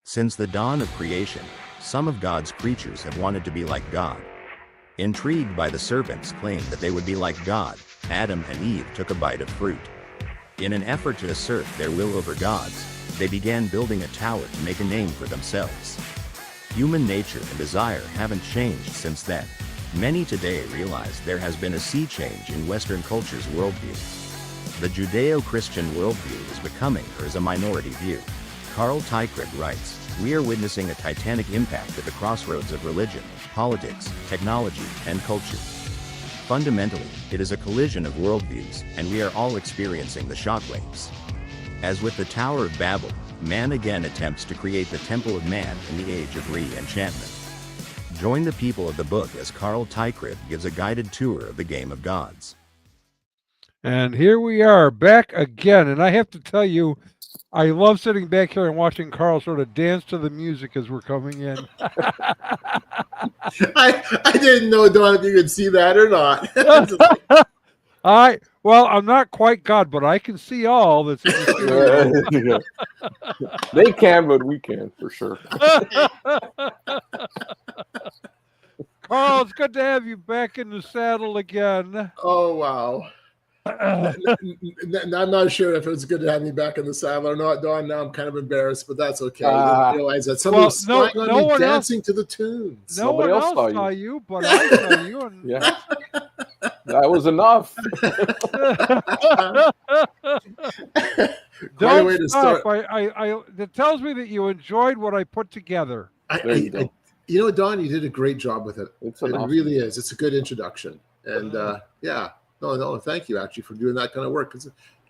Since the dawn of creation, some of God's creatures have wanted to be like God. Intrigued by the serpent's claim that they would be like God, Adam and Eve took a bite of fruit. In an effort to assert their will over God's, they began building a tower to make a name for themselves. Human nature and desire haven't changed since then. Many today realize there has been a sea change in Western culture's worldview. The Judeo-Christian worldview is becoming, or is a minority view. Teichrib writes, "We are witnessing a titanic impact at the crossroads of religion, politics, technology, and culture. Fundamentally, it is a collision of worldviews, and we are all experiencing the shockwaves." As with the Tower of Babel, man again attempts to create the Temple of Man in the age of re-enchantment. Join the people of the book as Teichrib gives a guided tour of the game of gods. And here we are back again, and I have to tell you, I love sitting back here and watching Carl sort of dance to the music as we're coming in. I didn't know, Don, if you could see that or not. Well, I'm not quite God, but I can see all that's in the studio. They can, but we can for sure. Carl, it's good to have you back in the saddle again. Oh, wow. I'm not sure if it's good to have me back in the saddle or not, Don. Now I'm kind of embarrassed, but that's okay. I didn't realize that somebody was spying on me dancing to the tunes. No one else saw you, but I saw you. And yeah, that was enough. Don't stop. That tells me that you enjoyed what I put together. You know, Don, you did a great job with it. It really is. It's a good introduction. And yeah. No, thank you actually for doing that kind of work.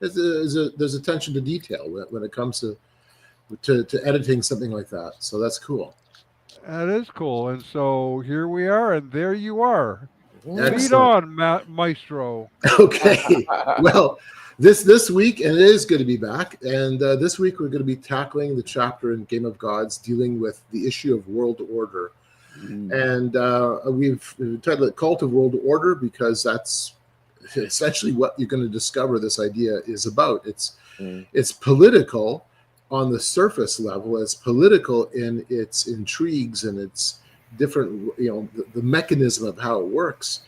There's attention to detail when it comes to editing something like that. So that's cool. That is cool. And so here we are, and there you are. Lead on, Maestro. Okay. Well, this week, and it is good to be back. And this week we're going to be tackling the chapter in Game of Gods dealing with the issue of world order. And we've titled it Cult of World Order because that's essentially what you're going to discover this idea is about. It's political on the surface level. It's political in its intrigues and its different, the mechanism of how it works.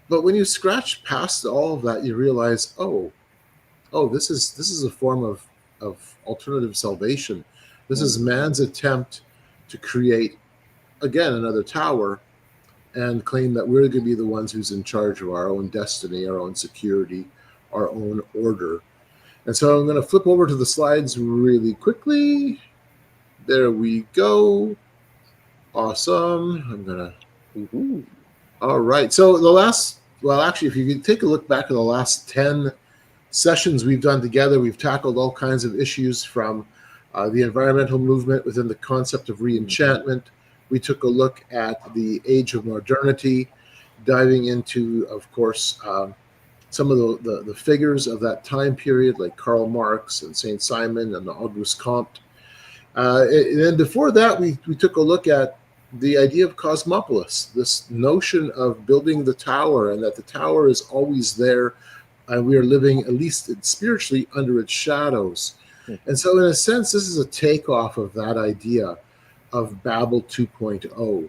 But when you scratch past all of that, you realize, oh, this is a form of alternative salvation. This is man's attempt to create, again, another tower and claim that we're going to be the ones who's in charge of our own destiny, our own security, our own order. And so I'm going to flip over to the slides really quickly. There we go. Awesome. I'm going to... All right. So if you can take a look back at the last 10 sessions we've done together, we've tackled all kinds of issues from the environmental movement within the concept of re-enchantment. We took a look at the age of modernity, diving into, of course, some of the figures of that time period, like Karl Marx and Saint Simon and Auguste Comte. And then before that, we took a look at the idea of cosmopolis, this notion of building the tower, and that the tower is always there, and we are living, at least spiritually, under its shadows. And so, in a sense, this is a takeoff of that idea of Babel 2.0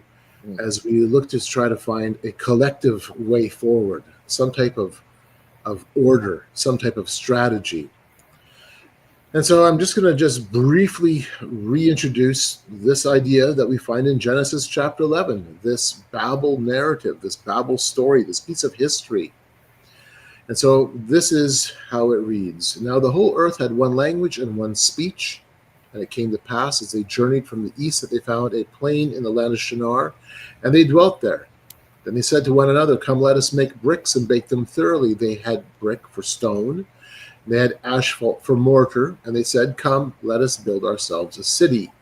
as we look to try to find a collective way forward, some type of order, some type of strategy. And so I'm just going to briefly reintroduce this idea that we find in Genesis chapter 11, this Babel narrative, this Babel story, this piece of history. And so this is how it reads. Now the whole earth had one language and one speech. And it came to pass as they journeyed from the east that they found a plain in the land of Shinar, and they dwelt there. Then they said to one another, "Come, let us make bricks and bake them thoroughly." They had brick for stone, they had asphalt for mortar, and they said, "Come, let us build ourselves a city,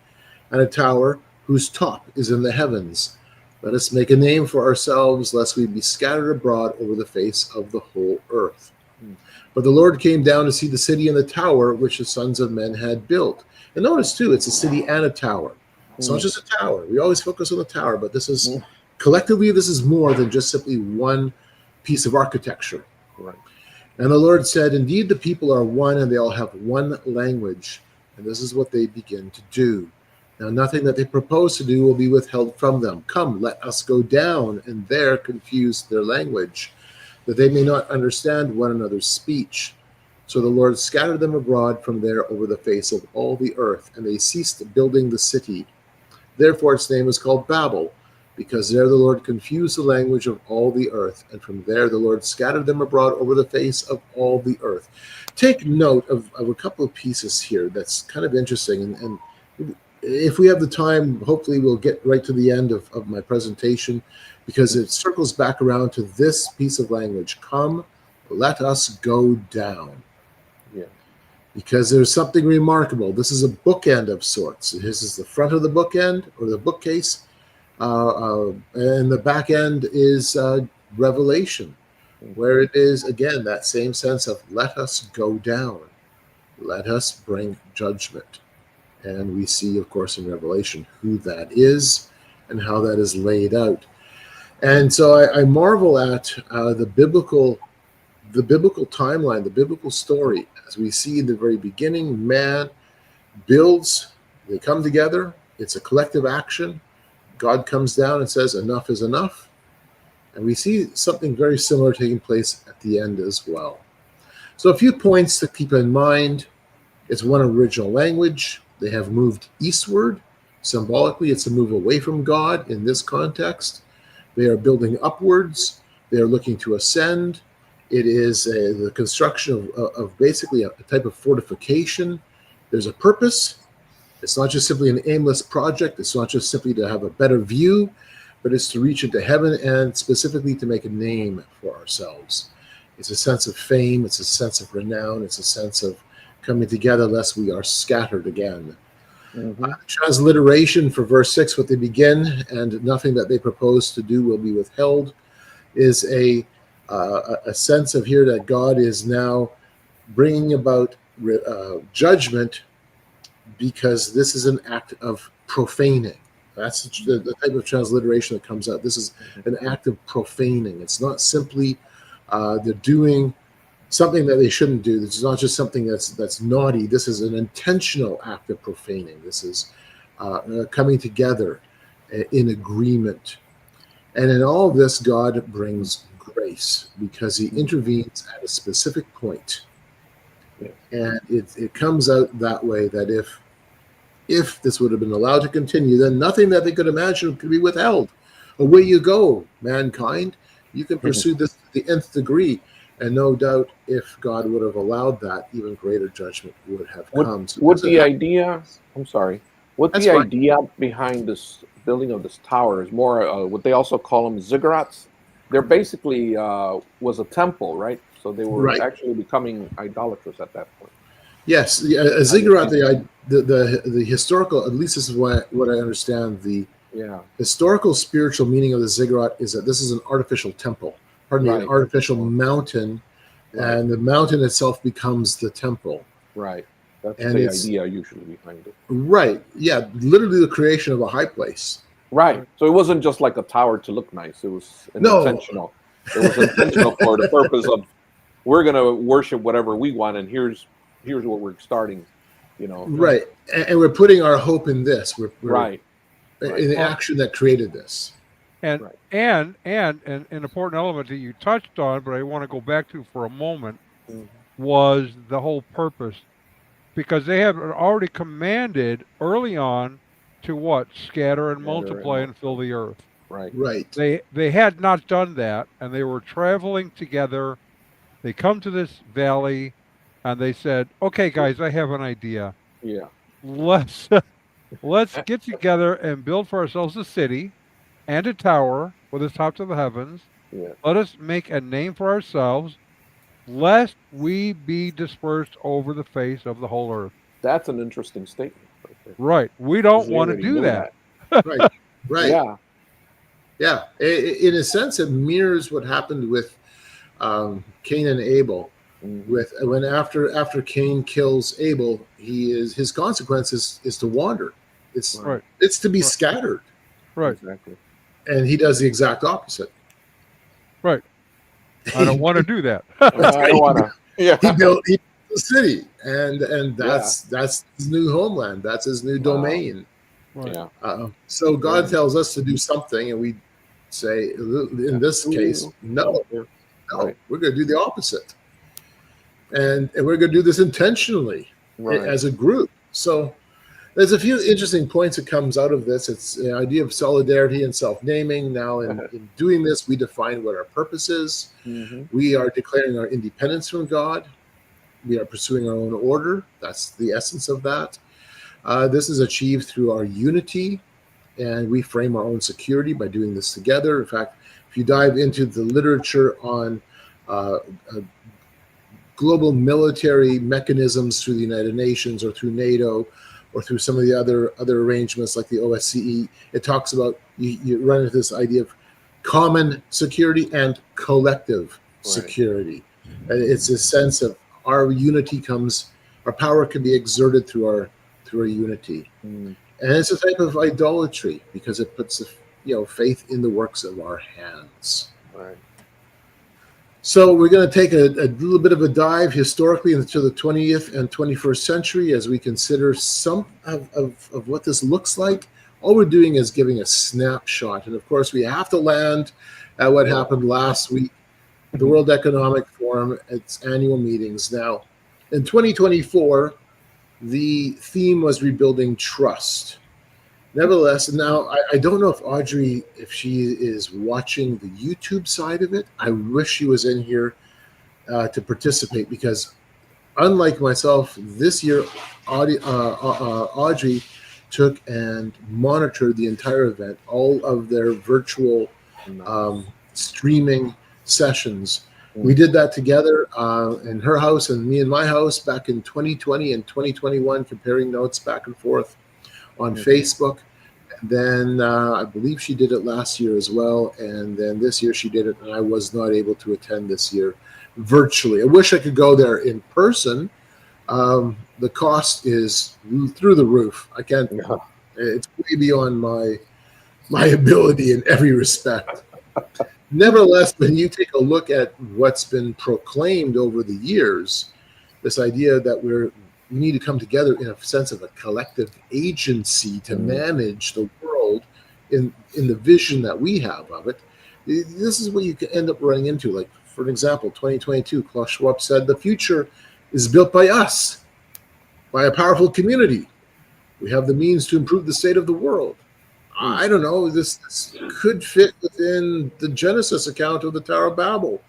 and a tower whose top is in the heavens. Let us make a name for ourselves, lest we be scattered abroad over the face of the whole earth." But the Lord came down to see the city and the tower which the sons of men had built. And notice, too, it's a city and a tower. It's not just a tower. We always focus on the tower, but this is, collectively, this is more than just simply one piece of architecture. Right. And the Lord said, "Indeed, the people are one, and they all have one language. And this is what they begin to do. Now, nothing that they propose to do will be withheld from them. Come, let us go down and there confuse their language, that they may not understand one another's speech. So the Lord scattered them abroad from there over the face of all the earth, and they ceased building the city. Therefore its name is called Babel, because there the Lord confused the language of all the earth, and from there the Lord scattered them abroad over the face of all the earth. Take note of a couple of pieces here that's kind of interesting, and if we have the time, hopefully we'll get right to the end of my presentation, because it circles back around to this piece of language. Come, let us go down. Yeah. Because there's something remarkable. This is a bookend of sorts. This is the front of the bookend, or the bookcase, and the back end is Revelation, where it is, again, that same sense of let us go down. Let us bring judgment. And we see, of course, in Revelation who that is and how that is laid out. And so I marvel at the biblical timeline, the biblical story. As we see in the very beginning, man builds, they come together, it's a collective action. God comes down and says, enough is enough. And we see something very similar taking place at the end as well. So a few points to keep in mind. It's one original language. They have moved eastward. Symbolically, it's a move away from God in this context. They are building upwards. They are looking to ascend. It is the construction of basically a type of fortification. There's a purpose. It's not just simply an aimless project. It's not just simply to have a better view, but it's to reach into heaven and specifically to make a name for ourselves. It's a sense of fame. It's a sense of renown. It's a sense of coming together lest we are scattered again. Transliteration for verse 6, what they begin, and nothing that they propose to do will be withheld, is a sense of here that God is now bringing about judgment, because this is an act of profaning. That's the type of transliteration that comes out. This is an act of profaning. It's not simply they're doing something that they shouldn't do. This is not just something that's naughty. This is an intentional act of profaning. This is coming together in agreement. And in all this, God brings grace, because he intervenes at a specific point. And it comes out that way, that if this would have been allowed to continue, then nothing that they could imagine could be withheld. Away you go, mankind. You can pursue this to the nth degree. And no doubt, if God would have allowed that, even greater judgment would have come. What the idea behind this building of this tower is more what they also call them ziggurats. They're basically was a temple, right? So they were actually becoming idolatrous at that point. Yes, a ziggurat. The historical, at least this is what I understand. The historical spiritual meaning of the ziggurat is that this is an artificial temple. An artificial mountain, and the mountain itself becomes the temple. Right. That's the idea usually behind it. Right. Yeah. Literally the creation of a high place. Right. So it wasn't just like a tower to look nice. It was intentional. It was intentional for the purpose of, we're going to worship whatever we want, and here's what we're starting. Right. And we're putting our hope in this. We're in the action that created this. And an important element that you touched on, but I want to go back to for a moment, was the whole purpose, because they had already commanded early on to what? Scatter and multiply and fill the earth. Right. They had not done that, and they were traveling together. They come to this valley, and they said, "Okay, guys, I have an idea. Yeah, let's get together and build for ourselves a city and a tower with its top to the heavens. Let us make a name for ourselves, lest we be dispersed over the face of the whole earth." That's an interesting statement. Right. We don't want to do that. Right. Yeah. In a sense, it mirrors what happened with Cain and Abel. When after Cain kills Abel, his consequence is to wander. It's to be scattered. Right. Exactly. And he does the exact opposite. Right. I don't want to do that. I don't want to. Yeah. He built the city, and that's his new homeland. That's his new domain. Right. Yeah. So God tells us to do something, and we say, in this case, no, Right. we're going to do the opposite. And we're going to do this intentionally Right. as a group. So there's a few interesting points that comes out of this. It's the idea of solidarity and self-naming. Now, in doing this, we define what our purpose is. Mm-hmm. We are declaring our independence from God. We are pursuing our own order. That's the essence of that. This is achieved through our unity, and we frame our own security by doing this together. In fact, if you dive into the literature on global military mechanisms through the United Nations or through NATO or through some of the other arrangements like the OSCE, it talks about you run into this idea of common security and collective security. And it's a sense of our unity our power can be exerted through our unity. And it's a type of idolatry because it puts faith in the works of our hands. Right. So we're going to take a little bit of a dive historically into the 20th and 21st century as we consider some of what this looks like. All we're doing is giving a snapshot. And of course, we have to land at what happened last week, the World Economic Forum, its annual meetings. Now, in 2024, the theme was rebuilding trust. Nevertheless, now I don't know if Audrey, if she is watching the YouTube side of it. I wish she was in here to participate because, unlike myself, this year Audrey took and monitored the entire event, all of their virtual streaming sessions. We did that together in her house and me in my house back in 2020 and 2021, comparing notes back and forth on Facebook. And then I believe she did it last year as well. And then this year she did it, and I was not able to attend this year virtually. I wish I could go there in person. The cost is through the roof. I can't, it's way beyond my ability in every respect. Nevertheless, when you take a look at what's been proclaimed over the years, this idea that we need to come together in a sense of a collective agency to manage the world in the vision that we have of it, this is what you can end up running into. Like, for an example, 2022, Klaus Schwab said, the future is built by us, by a powerful community. We have the means to improve the state of the world. I don't know, this could fit within the Genesis account of the Tower of Babel.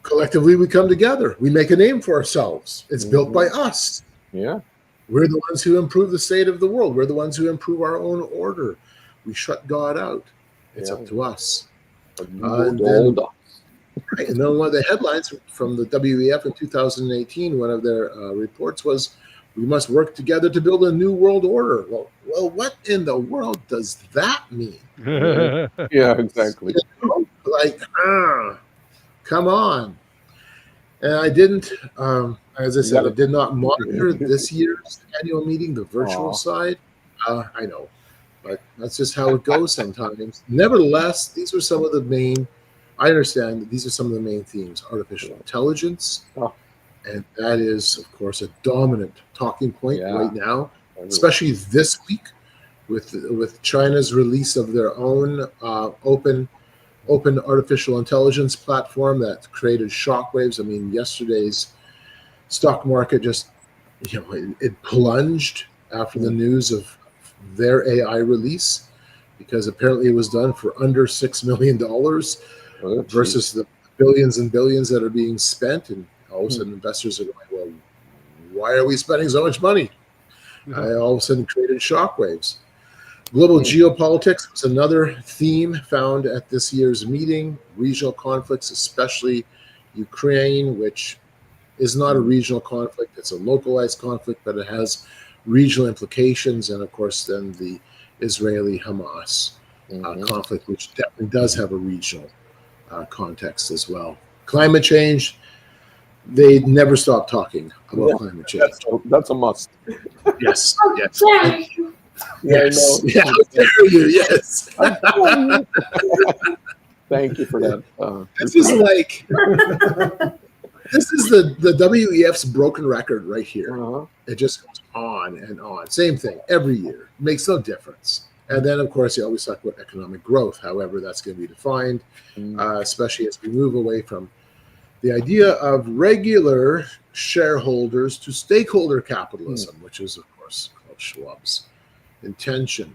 Collectively, we come together. We make a name for ourselves. It's built by us. Yeah. We're the ones who improve the state of the world. We're the ones who improve our own order. We shut God out. It's up to us. And then one of the headlines from the WEF in 2018, one of their reports was, we must work together to build a new world order. Well, what in the world does that mean? Yeah, exactly. Like, come on. And I didn't, as I said, I did not monitor this year's annual meeting, the virtual side. I know, but that's just how it goes sometimes. Nevertheless, these were some of the main, I understand that these are some of the main themes: artificial intelligence. And that is, of course, a dominant talking point right now, especially this week with China's release of their own open artificial intelligence platform that created shockwaves. I mean, yesterday's stock market just, it plunged after the news of their AI release, because apparently it was done for under $6 million versus the billions and billions that are being spent. And all of a sudden, investors are going, well, why are we spending so much money? All of a sudden created shockwaves. Global geopolitics was another theme found at this year's meeting. Regional conflicts, especially Ukraine, which is not a regional conflict. It's a localized conflict, but it has regional implications. And, of course, then the Israeli-Hamas conflict, which definitely does have a regional context as well. Climate change. They never stop talking about climate change. That's a must. Yes. Yes. Yes. Yeah, how dare you? Yes. Thank you for that. This is like This is the WEF's broken record right here. Uh-huh. It just goes on and on. Same thing every year. Makes no difference. And then, of course, you always talk about economic growth. However, that's going to be defined, especially as we move away from the idea of regular shareholders to stakeholder capitalism, which is, of course, called Schwab's intention.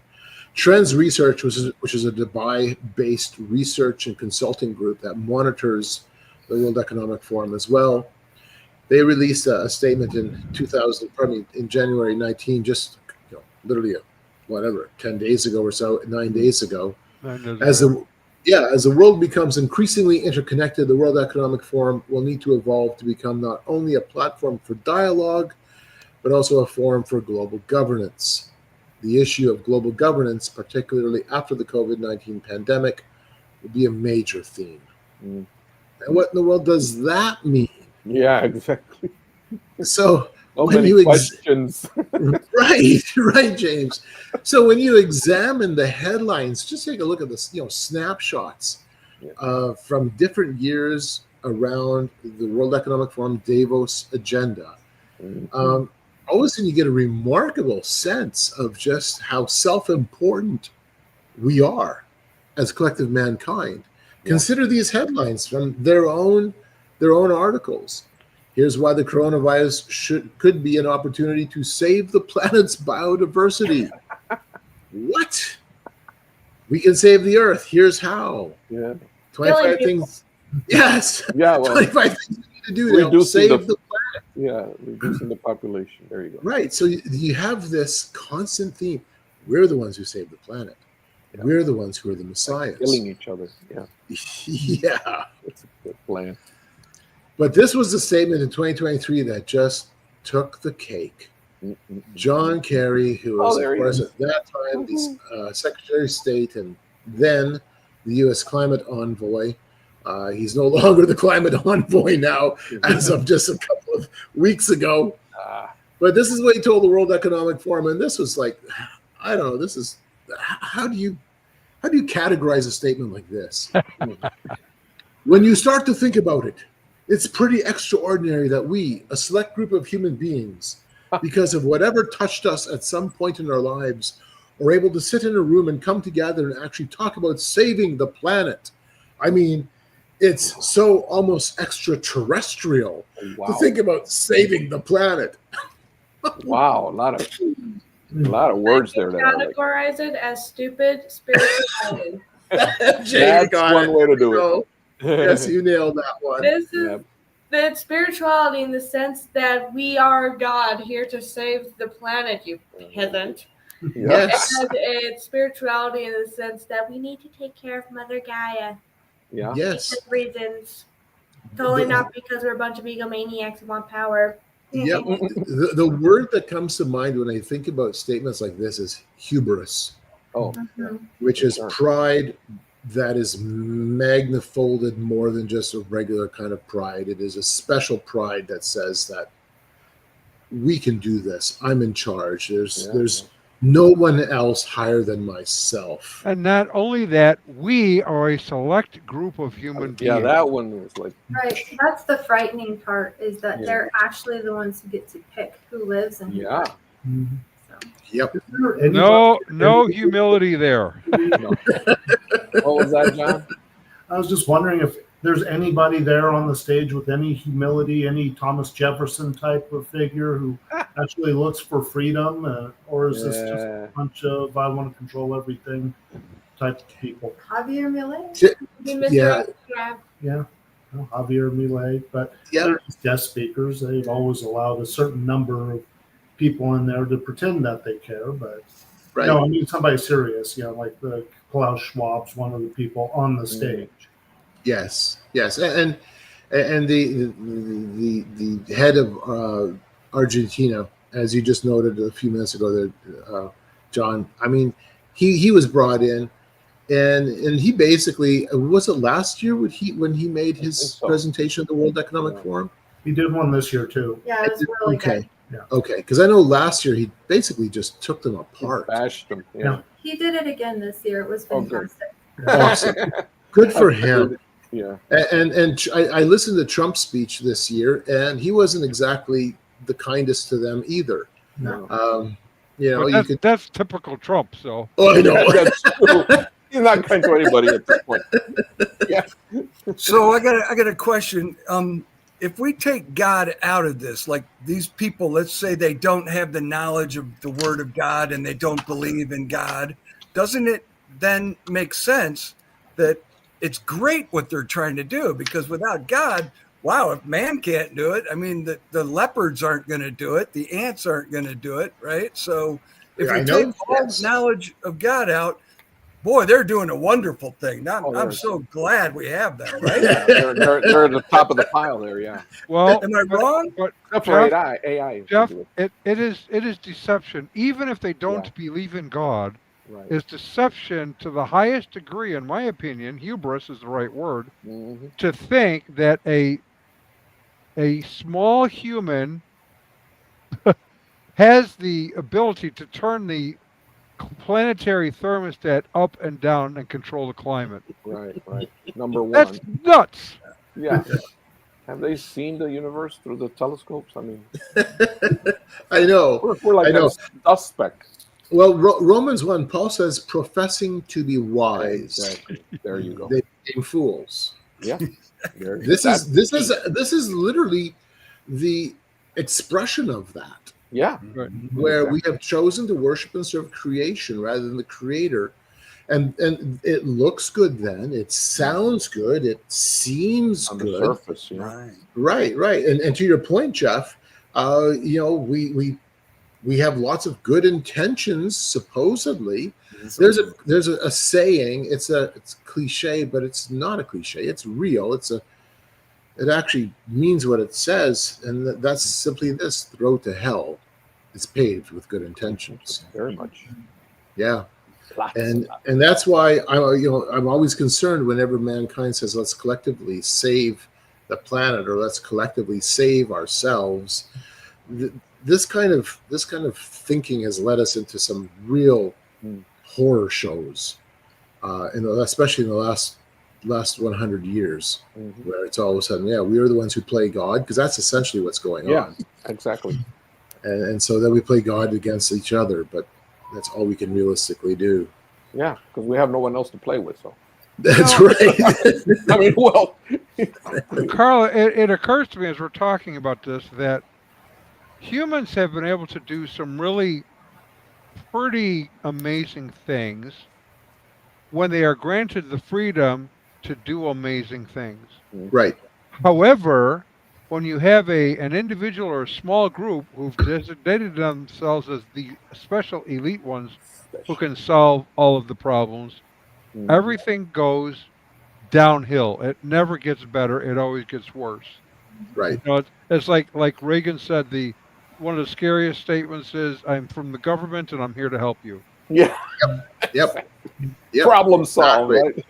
Trends Research, which is a Dubai-based research and consulting group that monitors the World Economic Forum as well. They released a statement in January 19, just literally 10 days ago or so, 9 days ago. As the world becomes increasingly interconnected, the World Economic Forum will need to evolve to become not only a platform for dialogue, but also a forum for global governance. The issue of global governance, particularly after the COVID-19 pandemic, will be a major theme. And what in the world does that mean? Yeah, exactly. So when many you questions. right, James. So when you examine the headlines, just take a look at this, snapshots from different years around the World Economic Forum Davos agenda. All of a sudden, you get a remarkable sense of just how self-important we are as collective mankind. Consider these headlines from their own articles. Here's why the coronavirus could be an opportunity to save the planet's biodiversity. What? We can save the Earth. Here's how. 25 things. Yes. Yeah. Well, 25 things we need to do to help save the planet. Yeah, reducing the population. There you go. Right. So you have this constant theme. We're the ones who save the planet. Yeah. We're the ones who are the messiahs. Killing each other. Yeah. Yeah. That's a good plan. But this was a statement in 2023 that just took the cake. John Kerry, who was, of course, at that time the Secretary of State and then the U.S. climate envoy. He's no longer the climate envoy now, as of just a couple of weeks ago. But this is what he told the World Economic Forum, and this was like, I don't know. This is how do you categorize a statement like this? When you start to think about it, it's pretty extraordinary that we, a select group of human beings, because of whatever touched us at some point in our lives, are able to sit in a room and come together and actually talk about saving the planet. I mean, it's so almost extraterrestrial to think about saving the planet. Wow, a lot of words there. Categorize it as stupid spirituality. That's one way to do it. Yes, you nailed that one. This is that spirituality in the sense that we are God here to save the planet, you peasant. Yes. And it's spirituality in the sense that we need to take care of Mother Gaia. Yeah. Yes. For reasons. Totally not because we're a bunch of egomaniacs who want power. Yep. The word that comes to mind when I think about statements like this is hubris. Oh. Which is pride that is magnifolded more than just a regular kind of pride. It is a special pride that says that we can do this. I'm in charge. There's no one else higher than myself. And not only that, we are a select group of human beings. Yeah, that one was like... Right, that's the frightening part, is that they're actually the ones who get to pick who lives and who dies. So. Yep. No humility there. What was that, John? I was just wondering if there's anybody there on the stage with any humility, any Thomas Jefferson type of figure who actually looks for freedom, or is this just a bunch of I want to control everything type of people? Javier Milei? Yeah. Well, Javier Milei, but they're just guest speakers. They've always allowed a certain number of people in there to pretend that they care, but no, I mean somebody serious, like the Klaus Schwab's one of the people on the stage. Yes, and the head of Argentina, as you just noted a few minutes ago, there, John. I mean, he was brought in, and he basically, was it last year when he made his presentation at the World Economic Forum? He did one this year too. Yeah, it's really good. Yeah. Okay, because I know last year he basically just took them apart. He bashed them. Yeah. He did it again this year. It was fantastic. Awesome. Good for him. Yeah. And I listened to Trump's speech this year, and he wasn't exactly the kindest to them either. No. You know, But that's typical Trump. So. Oh, I know. That's true. He's not kind to anybody at this point. Yeah. So I got a question. If we take God out of this, like these people, let's say they don't have the knowledge of the Word of God and they don't believe in God, doesn't it then make sense that it's great what they're trying to do? Because without God, wow, if man can't do it, I mean, the leopards aren't going to do it. The ants aren't going to do it, right? So if we take all knowledge of God out, boy, they're doing a wonderful thing. I'm so glad we have them, right? Yeah, they're at the top of the pile there, yeah. Well, am I wrong? But Jeff, AI Jeff, it is deception. Even if they don't Yeah. believe in God, Right. it's deception to the highest degree, in my opinion. Hubris is the right word. Mm-hmm. To think that a small human has the ability to turn the planetary thermostat up and down and control the climate. Right. Number one. That's nuts. Yeah. Have they seen the universe through the telescopes? I mean, I know. We're like a suspect. Well, Romans 1, Paul says, professing to be wise. Exactly. There you go. They became fools. Yeah. This is literally the expression of that. Yeah. Right. Where we have chosen to worship and serve creation rather than the creator. And it looks good then. It sounds good. It seems on good. The surface, yeah. Right. And to your point, Jeff, you know, we have lots of good intentions, supposedly. There's a saying, it's cliche, but it's not a cliche. It's real. It actually means what it says, and that's simply this: the road to hell is paved with good intentions. Very much. Yeah. And that's why I'm always concerned whenever mankind says, let's collectively save the planet, or let's collectively save ourselves. This kind of thinking has led us into some real horror shows, especially in the last 100 years, where it's all of a sudden, we are the ones who play God, because that's essentially what's going on. Yeah, exactly. And so then we play God against each other, but that's all we can realistically do. Yeah, because we have no one else to play with. So that's right. I mean, well, Carl, it occurs to me as we're talking about this that humans have been able to do some really pretty amazing things when they are granted the freedom to do amazing things. Right. However, when you have an individual or a small group who've designated themselves as the special elite ones who can solve all of the problems, everything goes downhill. It never gets better. It always gets worse. Right. You know, it's like Reagan said, one of the scariest statements is, I'm from the government and I'm here to help you. Yeah. Yep. Problem solved, right?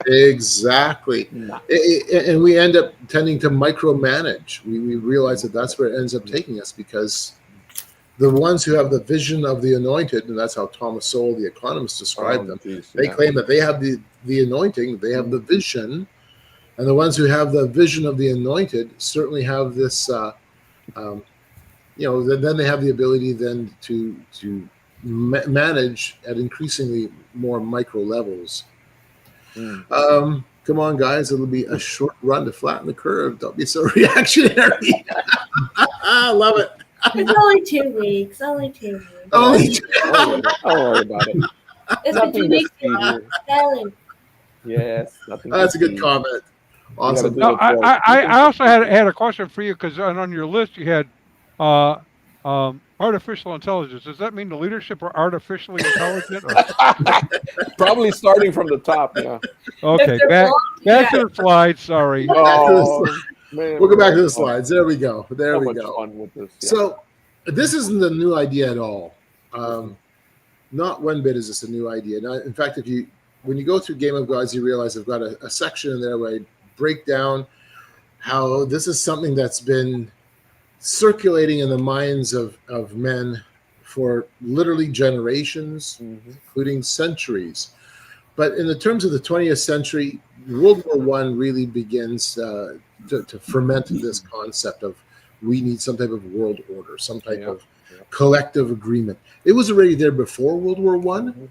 Exactly. And we end up tending to micromanage. We realize that that's where it ends up taking us, because the ones who have the vision of the anointed, and that's how Thomas Sowell, the economist, described them, they claim that they have the anointing, they have the vision, and the ones who have the vision of the anointed certainly have this, then they have the ability then to manage at increasingly more micro levels. Come on, guys, it'll be a short run to flatten the curve. Don't be so reactionary. I love it. It's only 2 weeks. Only 2 weeks. Only don't worry about it. It's been 2 weeks. Yes. Nothing. That's a good comment. Awesome. No, I also had a question for you, because on your list you had artificial intelligence. Does that mean the leadership are artificially intelligent? Probably starting from the top, yeah. Okay, back to the slides. Sorry. Oh, man, we'll go back to the slides. There we go. So much fun with this. Yeah. So this isn't a new idea at all. Not one bit is this a new idea. Now, in fact, when you go through Game of Gods, you realize I've got a section in there where I break down how this is something that's been circulating in the minds of men for literally generations, including centuries. But in the terms of the 20th century, World War One really begins to ferment this concept of we need some type of world order, some type of collective agreement. It was already there before World War One.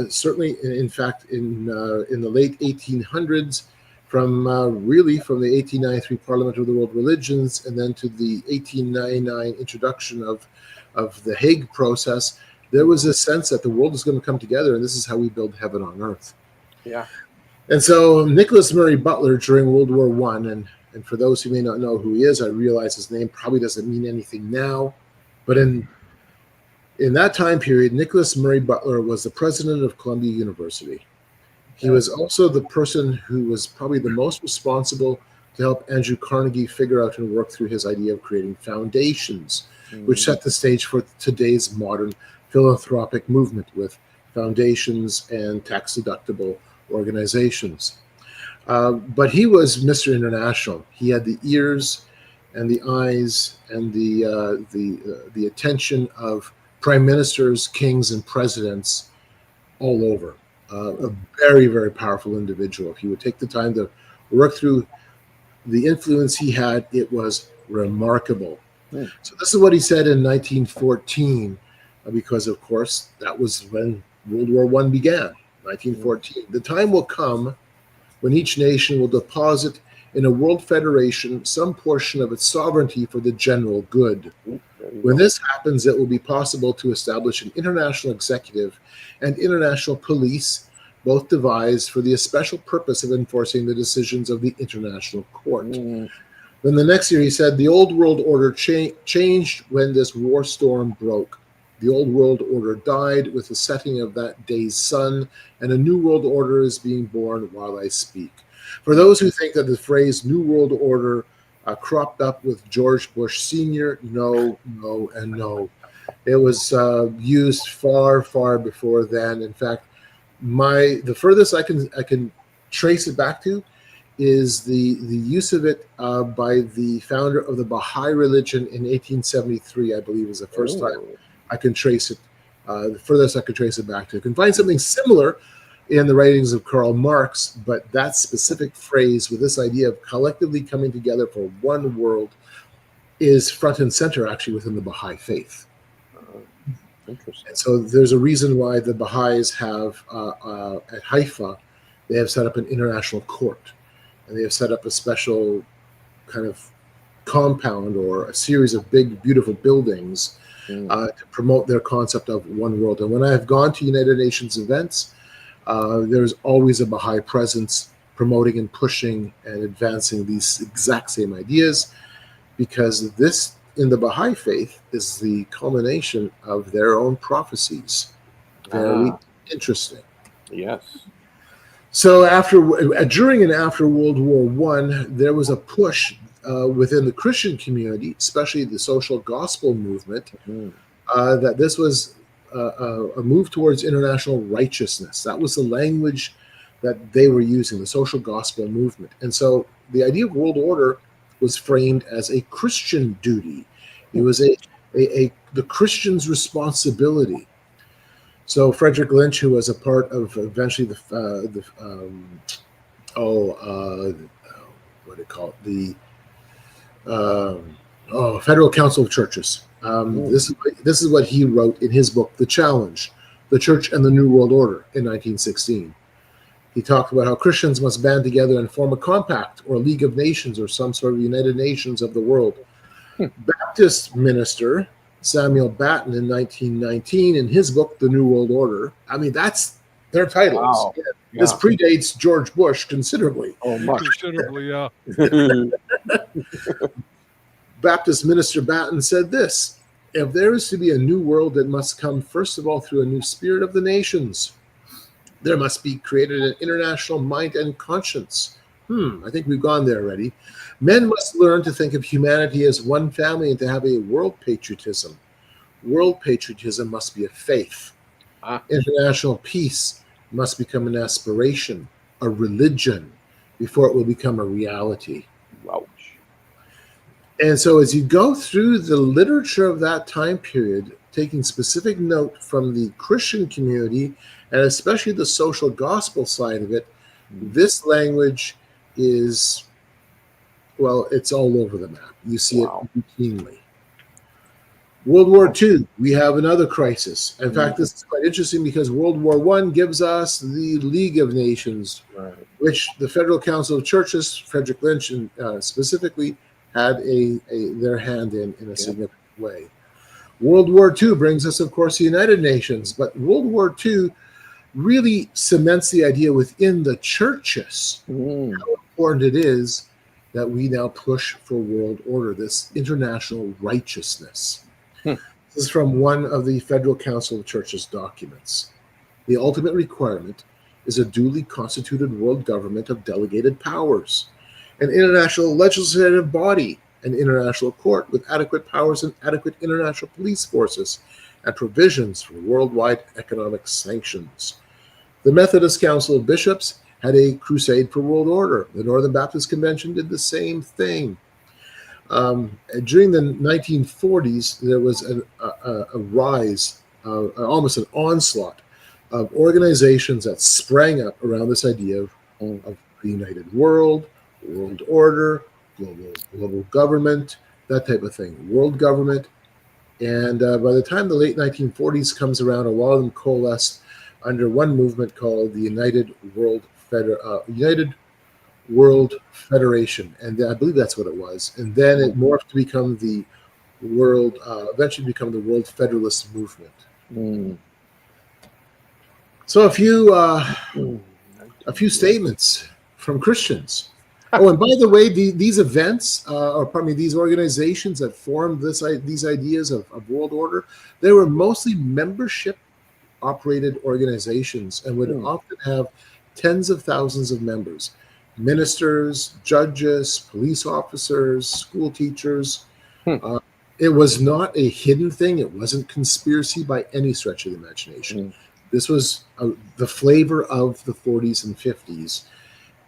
Certainly, in fact, in the late 1800s, from the 1893 Parliament of the World Religions, and then to the 1899 introduction of the Hague process, there was a sense that the world is going to come together, and this is how we build heaven on earth. Yeah. And so Nicholas Murray Butler during World War One, and for those who may not know who he is, I realize his name probably doesn't mean anything now, but in that time period, Nicholas Murray Butler was the president of Columbia University. He was also the person who was probably the most responsible to help Andrew Carnegie figure out and work through his idea of creating foundations, which set the stage for today's modern philanthropic movement with foundations and tax-deductible organizations. But he was Mr. International. He had the ears and the eyes and the attention of prime ministers, kings, and presidents all over. A very, very powerful individual. If you would take the time to work through the influence he had, it was remarkable. So this is what he said in 1914, because, of course, that was when World War I began, 1914. The time will come when each nation will deposit in a world federation some portion of its sovereignty for the general good. When this happens, it will be possible to establish an international executive and international police, both devised for the special purpose of enforcing the decisions of the International Court. Then the next year he said, the old world order changed when this war storm broke. The old world order died with the setting of that day's sun, and a new world order is being born while I speak. For those who think that the phrase New World Order cropped up with George Bush Sr., no, and no. It was used far, far before then. In fact, the furthest I can trace it back to is the use of it by the founder of the Baha'i religion in 1873, I believe, is the first time I can trace it. The furthest I could trace it back to. I can find something similar in the writings of Karl Marx, but that specific phrase with this idea of collectively coming together for one world is front and center actually within the Baha'i faith. Interesting. And so there's a reason why the Baha'is have, at Haifa, they have set up an international court, and they have set up a special kind of compound or a series of big, beautiful buildings to promote their concept of one world. And when I have gone to United Nations events, there's always a Baha'i presence promoting and pushing and advancing these exact same ideas, because this, in the Baha'i faith, is the culmination of their own prophecies. Very interesting. Yes. So during and after World War I, there was a push within the Christian community, especially the social gospel movement, that this was a move towards international righteousness. That was the language that they were using, the social gospel movement. And so the idea of world order was framed as a Christian duty. It was the Christian's responsibility. So Frederick Lynch, who was a part of eventually Federal Council of Churches. This is what he wrote in his book, The Challenge, The Church and the New World Order, in 1916. He talked about how Christians must band together and form a compact or a League of Nations or some sort of United Nations of the world. Baptist minister Samuel Batten in 1919, in his book, The New World Order, I mean, that's their titles. Wow. Yeah. This predates George Bush considerably. Oh, much. Considerably, yeah. Baptist minister Batten said this: if there is to be a new world, it must come first of all through a new spirit of the nations. There must be created an international mind and conscience. I think we've gone there already. Men must learn to think of humanity as one family and to have a world patriotism. World patriotism must be a faith. International peace must become an aspiration, a religion, before it will become a reality. Ouch. And so as you go through the literature of that time period, taking specific note from the Christian community, and especially the social gospel side of it, This language is, well, it's all over the map. You see it routinely. World War II, we have another crisis. In fact, this is quite interesting because World War I gives us the League of Nations, which the Federal Council of Churches, Frederick Lynch specifically, had their hand in a significant way. World War II brings us, of course, the United Nations, but World War II really cements the idea within the churches how important it is that we now push for world order, this international righteousness. This is from one of the Federal Council of Churches documents. The ultimate requirement is a duly constituted world government of delegated powers, an international legislative body, an international court with adequate powers and adequate international police forces, and provisions for worldwide economic sanctions. The Methodist Council of Bishops had a crusade for world order. The Northern Baptist Convention did the same thing. During the 1940s, there was a rise, almost an onslaught of organizations that sprang up around this idea of the united world, world order, global government, that type of thing, world government. And by the time the late 1940s comes around, a lot of them coalesced under one movement called the United World Federation, and I believe that's what it was. And then it morphed to become the eventually become the World Federalist Movement. So a few statements from Christians. Oh, and by the way, these events, these organizations that formed these ideas of world order, they were mostly membership-operated organizations and would often have tens of thousands of members. Ministers, judges, police officers, school teachers. It was not a hidden thing. It wasn't conspiracy by any stretch of the imagination. This was the flavor of the 40s and 50s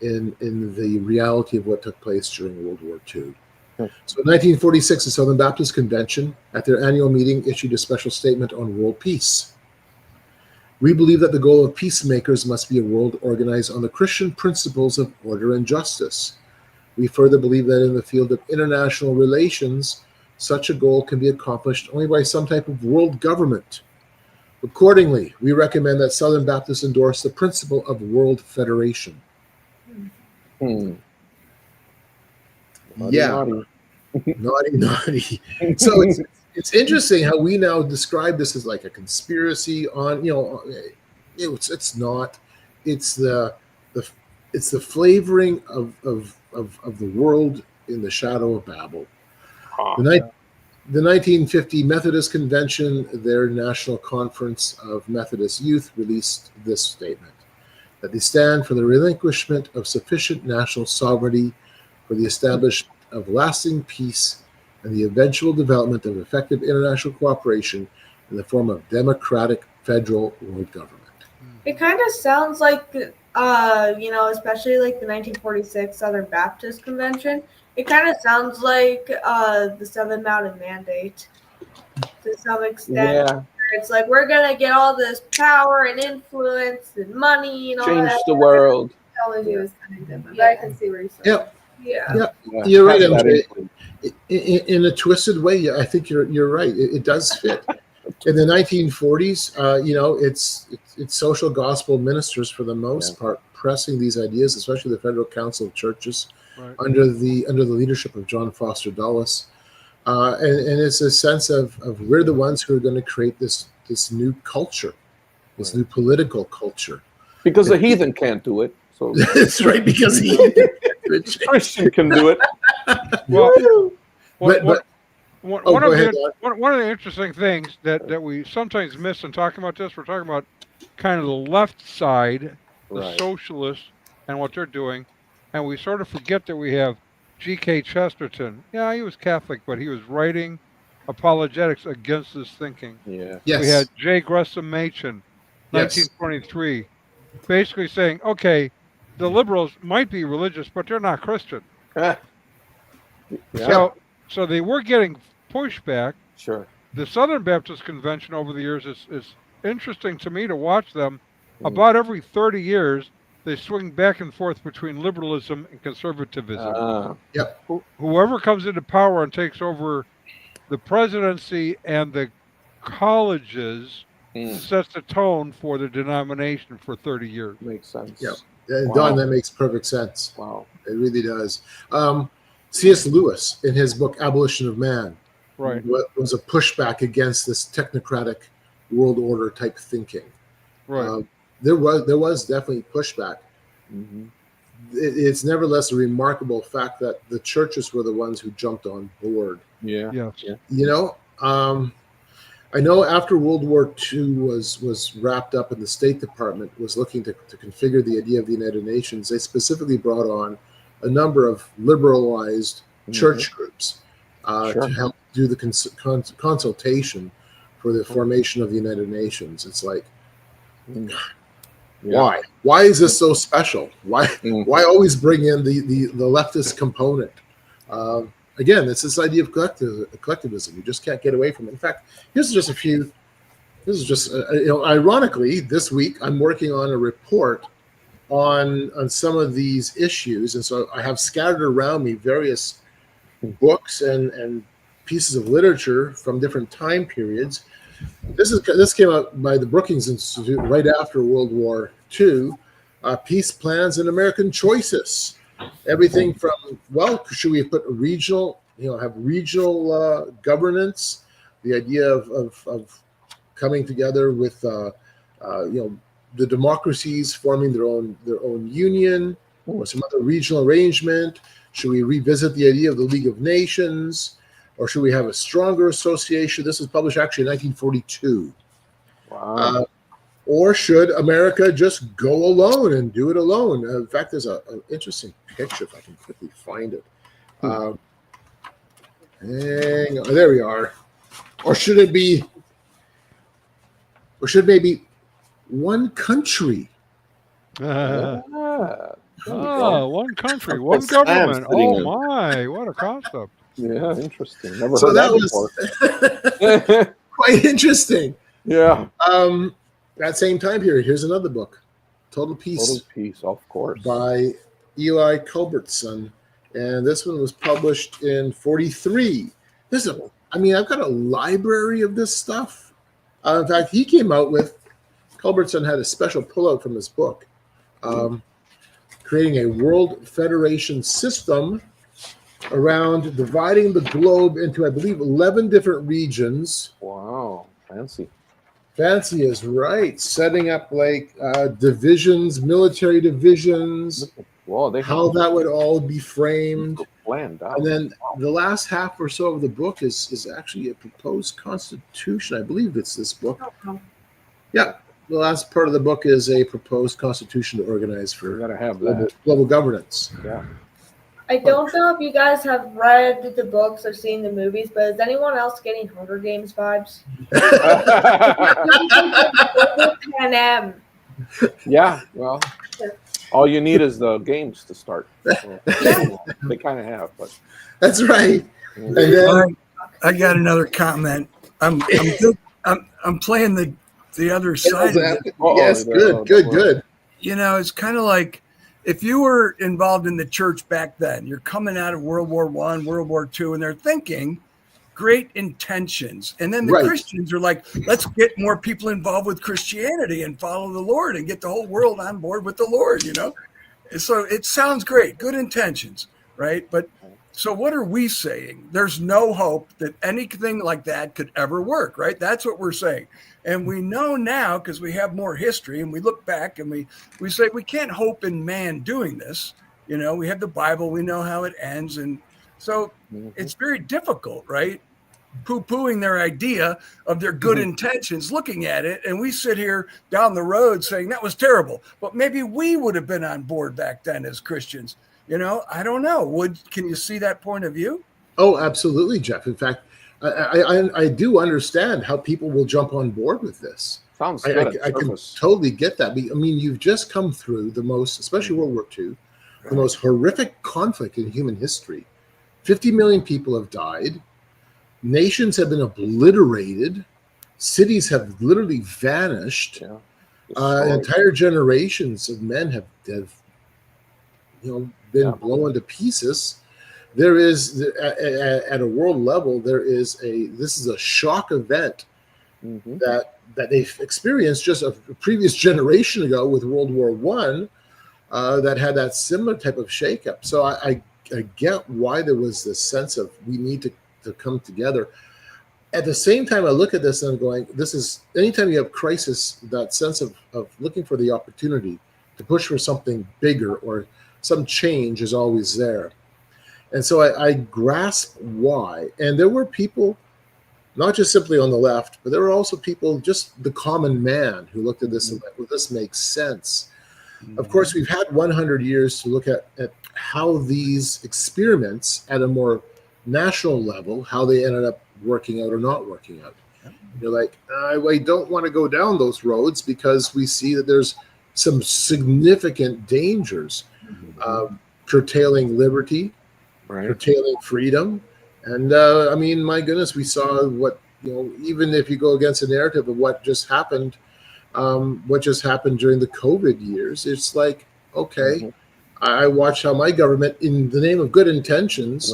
in the reality of what took place during World War II. So in 1946, the Southern Baptist Convention, at their annual meeting, issued a special statement on world peace. We believe that the goal of peacemakers must be a world organized on the Christian principles of order and justice. We further believe that in the field of international relations, such a goal can be accomplished only by some type of world government. Accordingly, we recommend that Southern Baptists endorse the principle of world federation. Naughty. So it's interesting how we now describe this as like a conspiracy on, it's not. It's the flavoring of the world in the shadow of Babel. The 1950 Methodist Convention, their National Conference of Methodist Youth, released this statement, that they stand for the relinquishment of sufficient national sovereignty for the establishment of lasting peace and the eventual development of effective international cooperation in the form of democratic federal world government. It kind of sounds like, especially like the 1946 Southern Baptist Convention, it kind of sounds like the Seven Mountain Mandate to some extent. Yeah. It's like, we're going to get all this power and influence and money and all that. Change the world. Technology was kind of different, but I can see where you're saying. Yeah. You're right, MJ. In a twisted way, I think you're right. It does fit. In the 1940s, it's social gospel ministers for the most part pressing these ideas, especially the Federal Council of Churches, under the leadership of John Foster Dulles, and it's a sense of we're the ones who are going to create this new culture, this new political culture. Because the heathen can't do it. So that's right. Because Christian can do it. One of the interesting things that we sometimes miss in talking about this, we're talking about kind of the left side, the socialists, and what they're doing, and we sort of forget that we have G.K. Chesterton. Yeah, he was Catholic, but he was writing apologetics against this thinking. Yeah. Yes. We had J. Gresham Machen, 1923, basically saying, okay, the liberals might be religious, but they're not Christian. So they were getting pushback. Sure. The Southern Baptist Convention over the years is interesting to me to watch them. About every 30 years, they swing back and forth between liberalism and conservatism. Yep. Whoever comes into power and takes over the presidency and the colleges sets the tone for the denomination for 30 years. Makes sense. Yep. Don, that makes perfect sense. Wow. It really does. C.S. Lewis, in his book Abolition of Man, Right. was a pushback against this technocratic world order type thinking. Right. There was definitely pushback. Mm-hmm. It's nevertheless a remarkable fact that the churches were the ones who jumped on board. Yeah. Yes. Yeah. You know, I know after World War II was wrapped up and the State Department was looking to configure the idea of the United Nations, they specifically brought on a number of liberalized church groups to help do the consultation for the formation of the United Nations. It's like, why? Why is this so special? Why always bring in the leftist component? Again, it's this idea of collectivism. You just can't get away from it. In fact, here's just a few. This is just ironically, this week I'm working on a report on some of these issues, and so I have scattered around me various books and pieces of literature from different time periods. This came out by the Brookings Institute right after World War II. Peace plans and American choices. Everything from, well, should we put regional, have regional governance? The idea of coming together with, the democracies forming their own union or some other regional arrangement. Should we revisit the idea of the League of Nations, or should we have a stronger association? This was published actually in 1942. Wow. Or should America just go alone and do it alone? In fact, there's an interesting picture, if I can quickly find it. Hang on, there we are. Or should it be, or should maybe one country? One country, one government. Oh my, what a concept. Yeah, interesting. Never So heard that that before. was quite interesting. Yeah. That same time period, here's another book, Total Peace. Total Peace, of course. By Eli Culbertson. And this one was published in 43. I've got a library of this stuff. In fact, he came out with, Culbertson had a special pullout from his book, creating a World Federation system around dividing the globe into, I believe, 11 different regions. Wow, fancy. Fancy is right. Setting up like divisions, military divisions, how that would all be framed. Planned out. And then the last half or so of the book is actually a proposed constitution. I believe it's this book. Yeah, the last part of the book is a proposed constitution to organize for global governance. Yeah. I don't know if you guys have read the books or seen the movies, but is anyone else getting Hunger Games vibes? Pan Am. Yeah, well, all you need is the games to start. So, they kind of have, but that's right. And then, I got another comment. I'm playing the other side of it. Yes, good. It's kind of like, if you were involved in the church back then, you're coming out of World War I, World War II, and they're thinking great intentions. And then the Christians are like, let's get more people involved with Christianity and follow the Lord and get the whole world on board with the Lord, So it sounds great, good intentions, right? But so what are we saying? There's no hope that anything like that could ever work, right? That's what we're saying. And we know now, because we have more history, and we look back and we say we can't hope in man doing this. We have the Bible, we know how it ends. And so it's very difficult, right? Poo-pooing their idea of their good intentions, looking at it. And we sit here down the road saying that was terrible. But maybe we would have been on board back then as Christians. I don't know. Can you see that point of view? Oh, absolutely, Jeff. In fact, I do understand how people will jump on board with this. Sounds good. I can totally get that. I mean, you've just come through the most, especially World War II, the most horrific conflict in human history. 50 million people have died. Nations have been obliterated. Cities have literally vanished. Entire generations of men have been blown to pieces. There is at a world level, this is a shock event that they've experienced just a previous generation ago with World War I that had that similar type of shakeup. So I get why there was this sense of we need to come together. At the same time, I look at this and I'm going, this is anytime you have crisis, that sense of looking for the opportunity to push for something bigger or some change is always there. And so I grasp why. And there were people, not just simply on the left, but there were also people, just the common man, who looked at this and went, well, this makes sense. Of course, we've had 100 years to look at how these experiments at a more national level, how they ended up working out or not working out. You're like, I don't want to go down those roads because we see that there's some significant dangers, curtailing liberty, curtailing freedom. And I mean, my goodness, we saw what, even if you go against the narrative of what just happened during the COVID years, it's like, okay, I watched how my government, in the name of good intentions,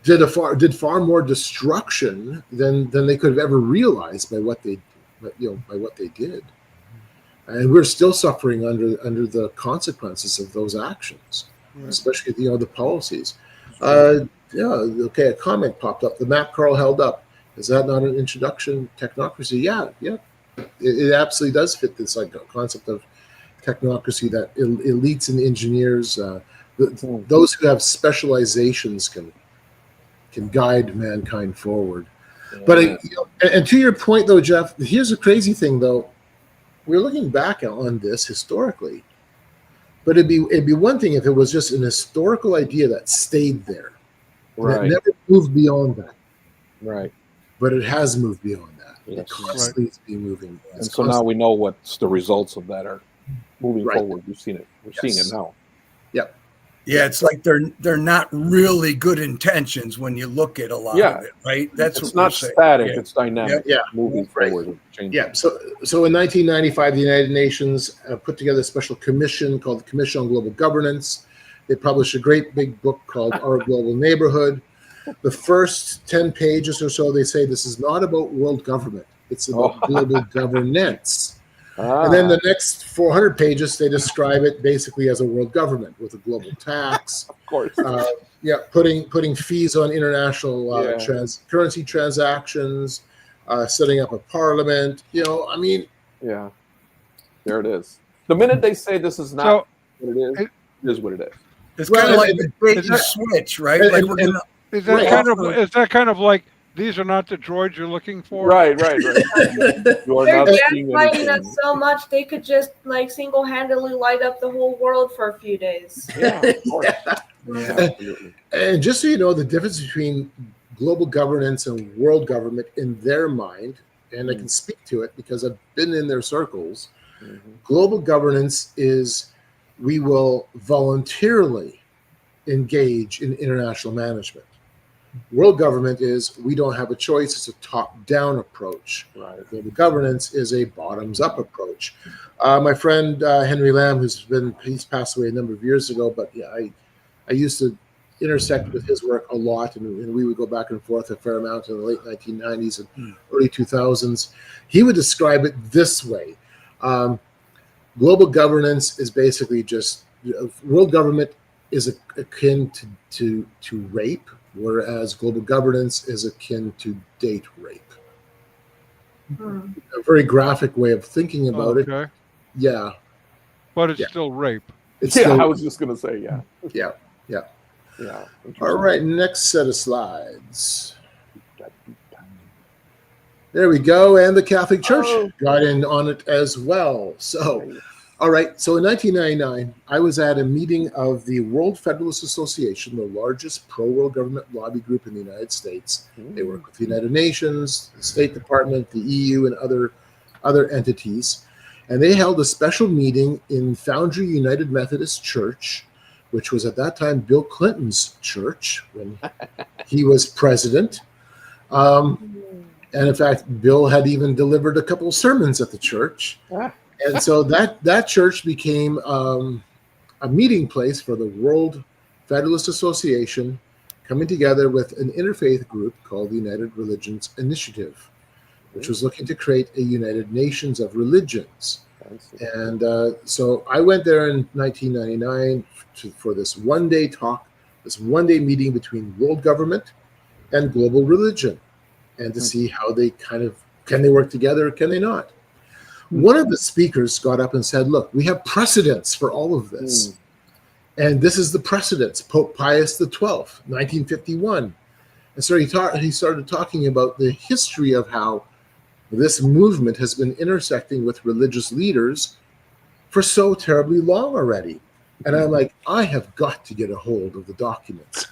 did far more destruction than they could have ever realized by what they did. And we're still suffering under the consequences of those actions, especially the policies. A comment popped up. The map Carl held up, is that not an introduction to technocracy? Yeah. It absolutely does fit this concept of technocracy, that elites and engineers, those who have specializations can guide mankind forward. But and to your point though, Jeff, here's a crazy thing though. We're looking back on this historically, but it'd be one thing if it was just an historical idea that stayed there, that never moved beyond that. Right. But it has moved beyond that. Yes. It constantly is being moving. And so now we know what's the results of that are moving forward. We've seen it. We're seeing it now. Yep. Yeah, it's like they're not really good intentions when you look at a lot of it, right? It's not static; it's dynamic. Yeah, moving forward. Yeah. So in 1995, the United Nations put together a special commission called the Commission on Global Governance. They published a great big book called Our Global Neighborhood. The first 10 pages or so, they say this is not about world government; it's about global governance. And then the next 400 pages, they describe it basically as a world government with a global tax. Of course. Putting fees on international currency transactions, setting up a parliament. I mean. Yeah. There it is. The minute they say this is not what it is what it is. It's kind of like the bait and switch, right? Is that kind of like, these are not the droids you're looking for? Right. They're gaslighting us so much they could just single-handedly light up the whole world for a few days. Yeah, of course. And just so you know, the difference between global governance and world government in their mind, and I can speak to it because I've been in their circles. Global governance is we will voluntarily engage in international management. World government is we don't have a choice. It's a top-down approach. Global governance is a bottoms-up approach. My friend Henry Lamb, he's passed away a number of years ago, but I used to intersect with his work a lot, and we would go back and forth a fair amount in the late 1990s and early 2000s. He would describe it this way. Global governance is basically just world government is akin to rape, whereas global governance is akin to date rape. A very graphic way of thinking about it. Yeah. But it's still rape. I was just going to say, Yeah. All right, next set of slides. There we go, and the Catholic Church got in on it as well. So, all right, so in 1999, I was at a meeting of the World Federalist Association, the largest pro-world government lobby group in the United States. They work with the United Nations, the State Department, the EU, and other entities. And they held a special meeting in Foundry United Methodist Church, which was at that time Bill Clinton's church when he was president. And in fact, Bill had even delivered a couple of sermons at the church. And so that church became a meeting place for the World Federalist Association, coming together with an interfaith group called the United Religions Initiative, which was looking to create a United Nations of religions. And so I went there in 1999 for this one-day talk, this one-day meeting between world government and global religion, and to see how they can they work together or can they not? One of the speakers got up and said, look, we have precedents for all of this. And this is the precedents. Pope Pius XII, 1951. And so he started talking about the history of how this movement has been intersecting with religious leaders for so terribly long already. And I'm like, I have got to get a hold of the documents.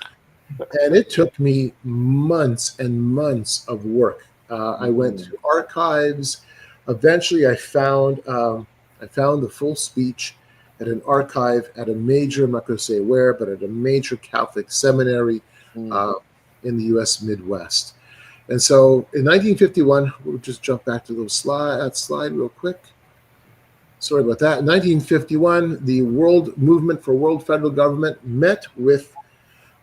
And it took me months and months of work. I went to archives. Eventually, I found the full speech at an archive at a major, I'm not going to say where, but at a major Catholic seminary in the U.S. Midwest. And so in 1951, we'll just jump back to that slide real quick. Sorry about that. In 1951, the World Movement for World Federal Government met with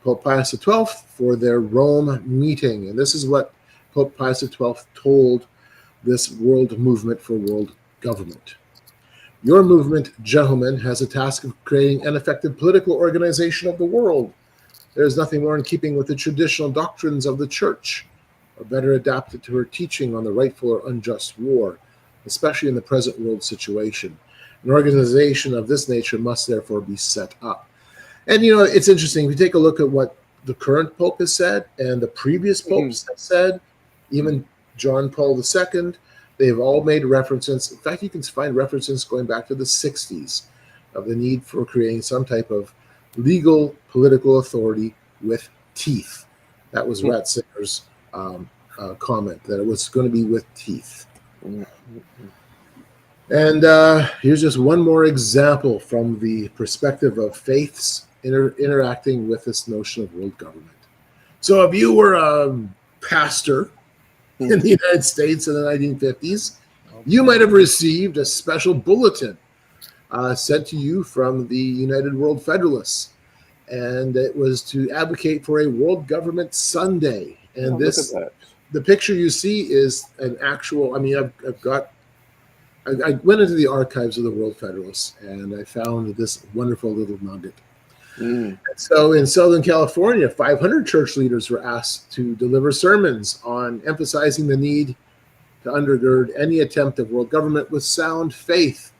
Pope Pius XII for their Rome meeting. And this is what Pope Pius XII told this World Movement for World Government. Your movement, gentlemen, has a task of creating an effective political organization of the world. There is nothing more in keeping with the traditional doctrines of the Church, or better adapted to her teaching on the rightful or unjust war, especially in the present world situation. An organization of this nature must therefore be set up. And, it's interesting. If you take a look at what the current Pope has said and the previous popes have said, even John Paul II, they've all made references. In fact, you can find references going back to the 60s of the need for creating some type of legal political authority with teeth. That was Ratzinger's comment, that it was going to be with teeth. And here's just one more example from the perspective of faiths interacting with this notion of world government. So if you were a pastor in the United States in the 1950s, you might have received a special bulletin sent to you from the United World Federalists. And it was to advocate for a world government Sunday. And the picture you see is an actual, I went into the archives of the World Federalists and I found this wonderful little nugget. And so in Southern California, 500 church leaders were asked to deliver sermons on emphasizing the need to undergird any attempt of world government with sound faith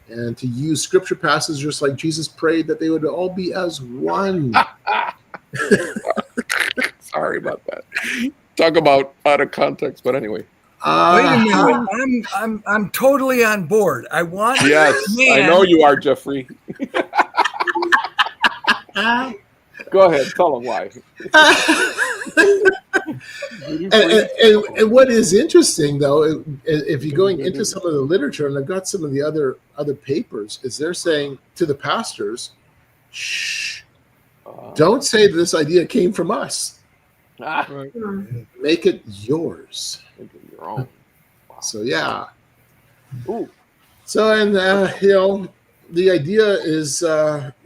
and to use scripture passages just like Jesus prayed that they would all be as one. Sorry about that. Talk about out of context, but anyway. Wait a minute. I'm totally on board. I want. Yes, I know you are, Jeffrey. Go ahead, tell them why. and what is interesting, though, if you're going into some of the literature, and I've got some of the other papers, is they're saying to the pastors, shh, don't say this idea came from us. Make it yours. Make it your own. Wow. So, yeah. Ooh. So, and, the idea is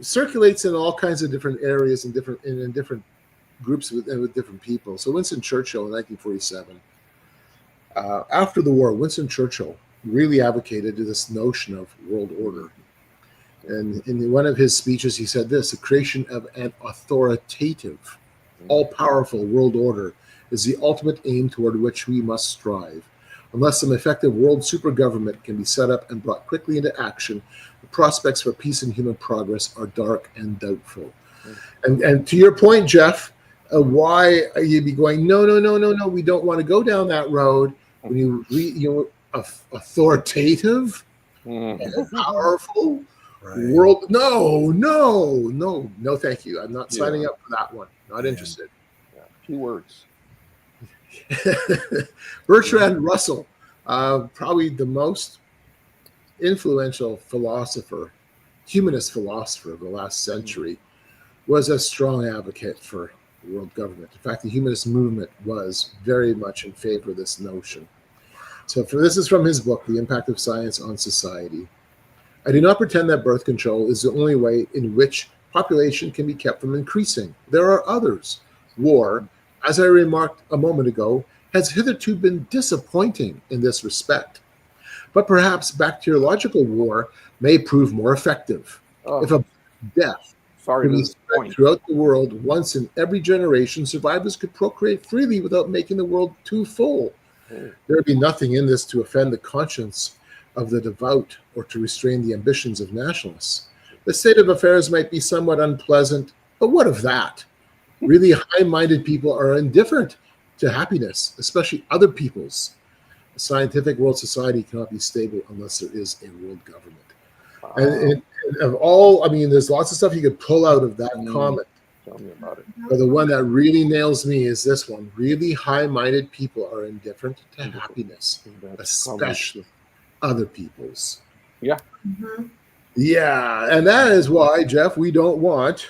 circulates in all kinds of different areas and in different groups with different people. So Winston Churchill in 1947, after the war, Winston Churchill really advocated this notion of world order. And in one of his speeches, he said this: the creation of an authoritative, all-powerful world order is the ultimate aim toward which we must strive. Unless some effective world supergovernment can be set up and brought quickly into action, the prospects for peace and human progress are dark and doubtful. And to your point, Jeff, why you'd be going, no, we don't want to go down that road. When you read, authoritative and powerful world, no, thank you. I'm not signing up for that one. Not interested. Yeah. Few words. Bertrand Russell, probably the most influential humanist philosopher of the last century, was a strong advocate for world government. In fact, the humanist movement was very much in favor of this notion. So this is from his book, The Impact of Science on Society. I do not pretend that birth control is the only way in which population can be kept from increasing. There are others. War, as I remarked a moment ago, has hitherto been disappointing in this respect. But perhaps bacteriological war may prove more effective. If a death could be spread throughout the world once in every generation, survivors could procreate freely without making the world too full. There would be nothing in this to offend the conscience of the devout or to restrain the ambitions of nationalists. The state of affairs might be somewhat unpleasant, but what of that? Really high-minded people are indifferent to happiness, especially other people's. A scientific world society cannot be stable unless there is a world government. Wow. And of all, I mean, there's lots of stuff you could pull out of that comment. Tell me about it. But the one that really nails me is this one. Really high-minded people are indifferent to happiness, especially other people's. Yeah. Mm-hmm. Yeah, and that is why, Jeff, we don't want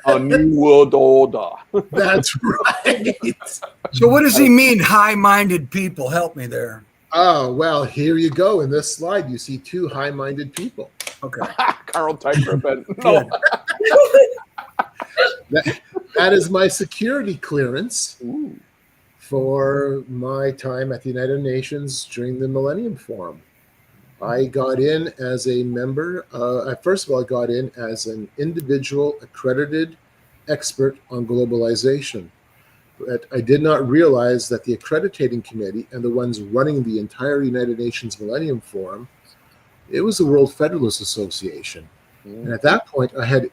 a new world order. That's right. So what does he mean, high-minded people? Help me there. Oh, well, here you go. In this slide, you see two high-minded people. Okay. Carl Teichrib and no. That is my security clearance. Ooh. For my time at the United Nations during the Millennium Forum. I got in as a member. First of all, I got in as an individual accredited expert on globalization. But I did not realize that the accrediting committee and the ones running the entire United Nations Millennium Forum, it was the World Federalist Association. And at that point, I had,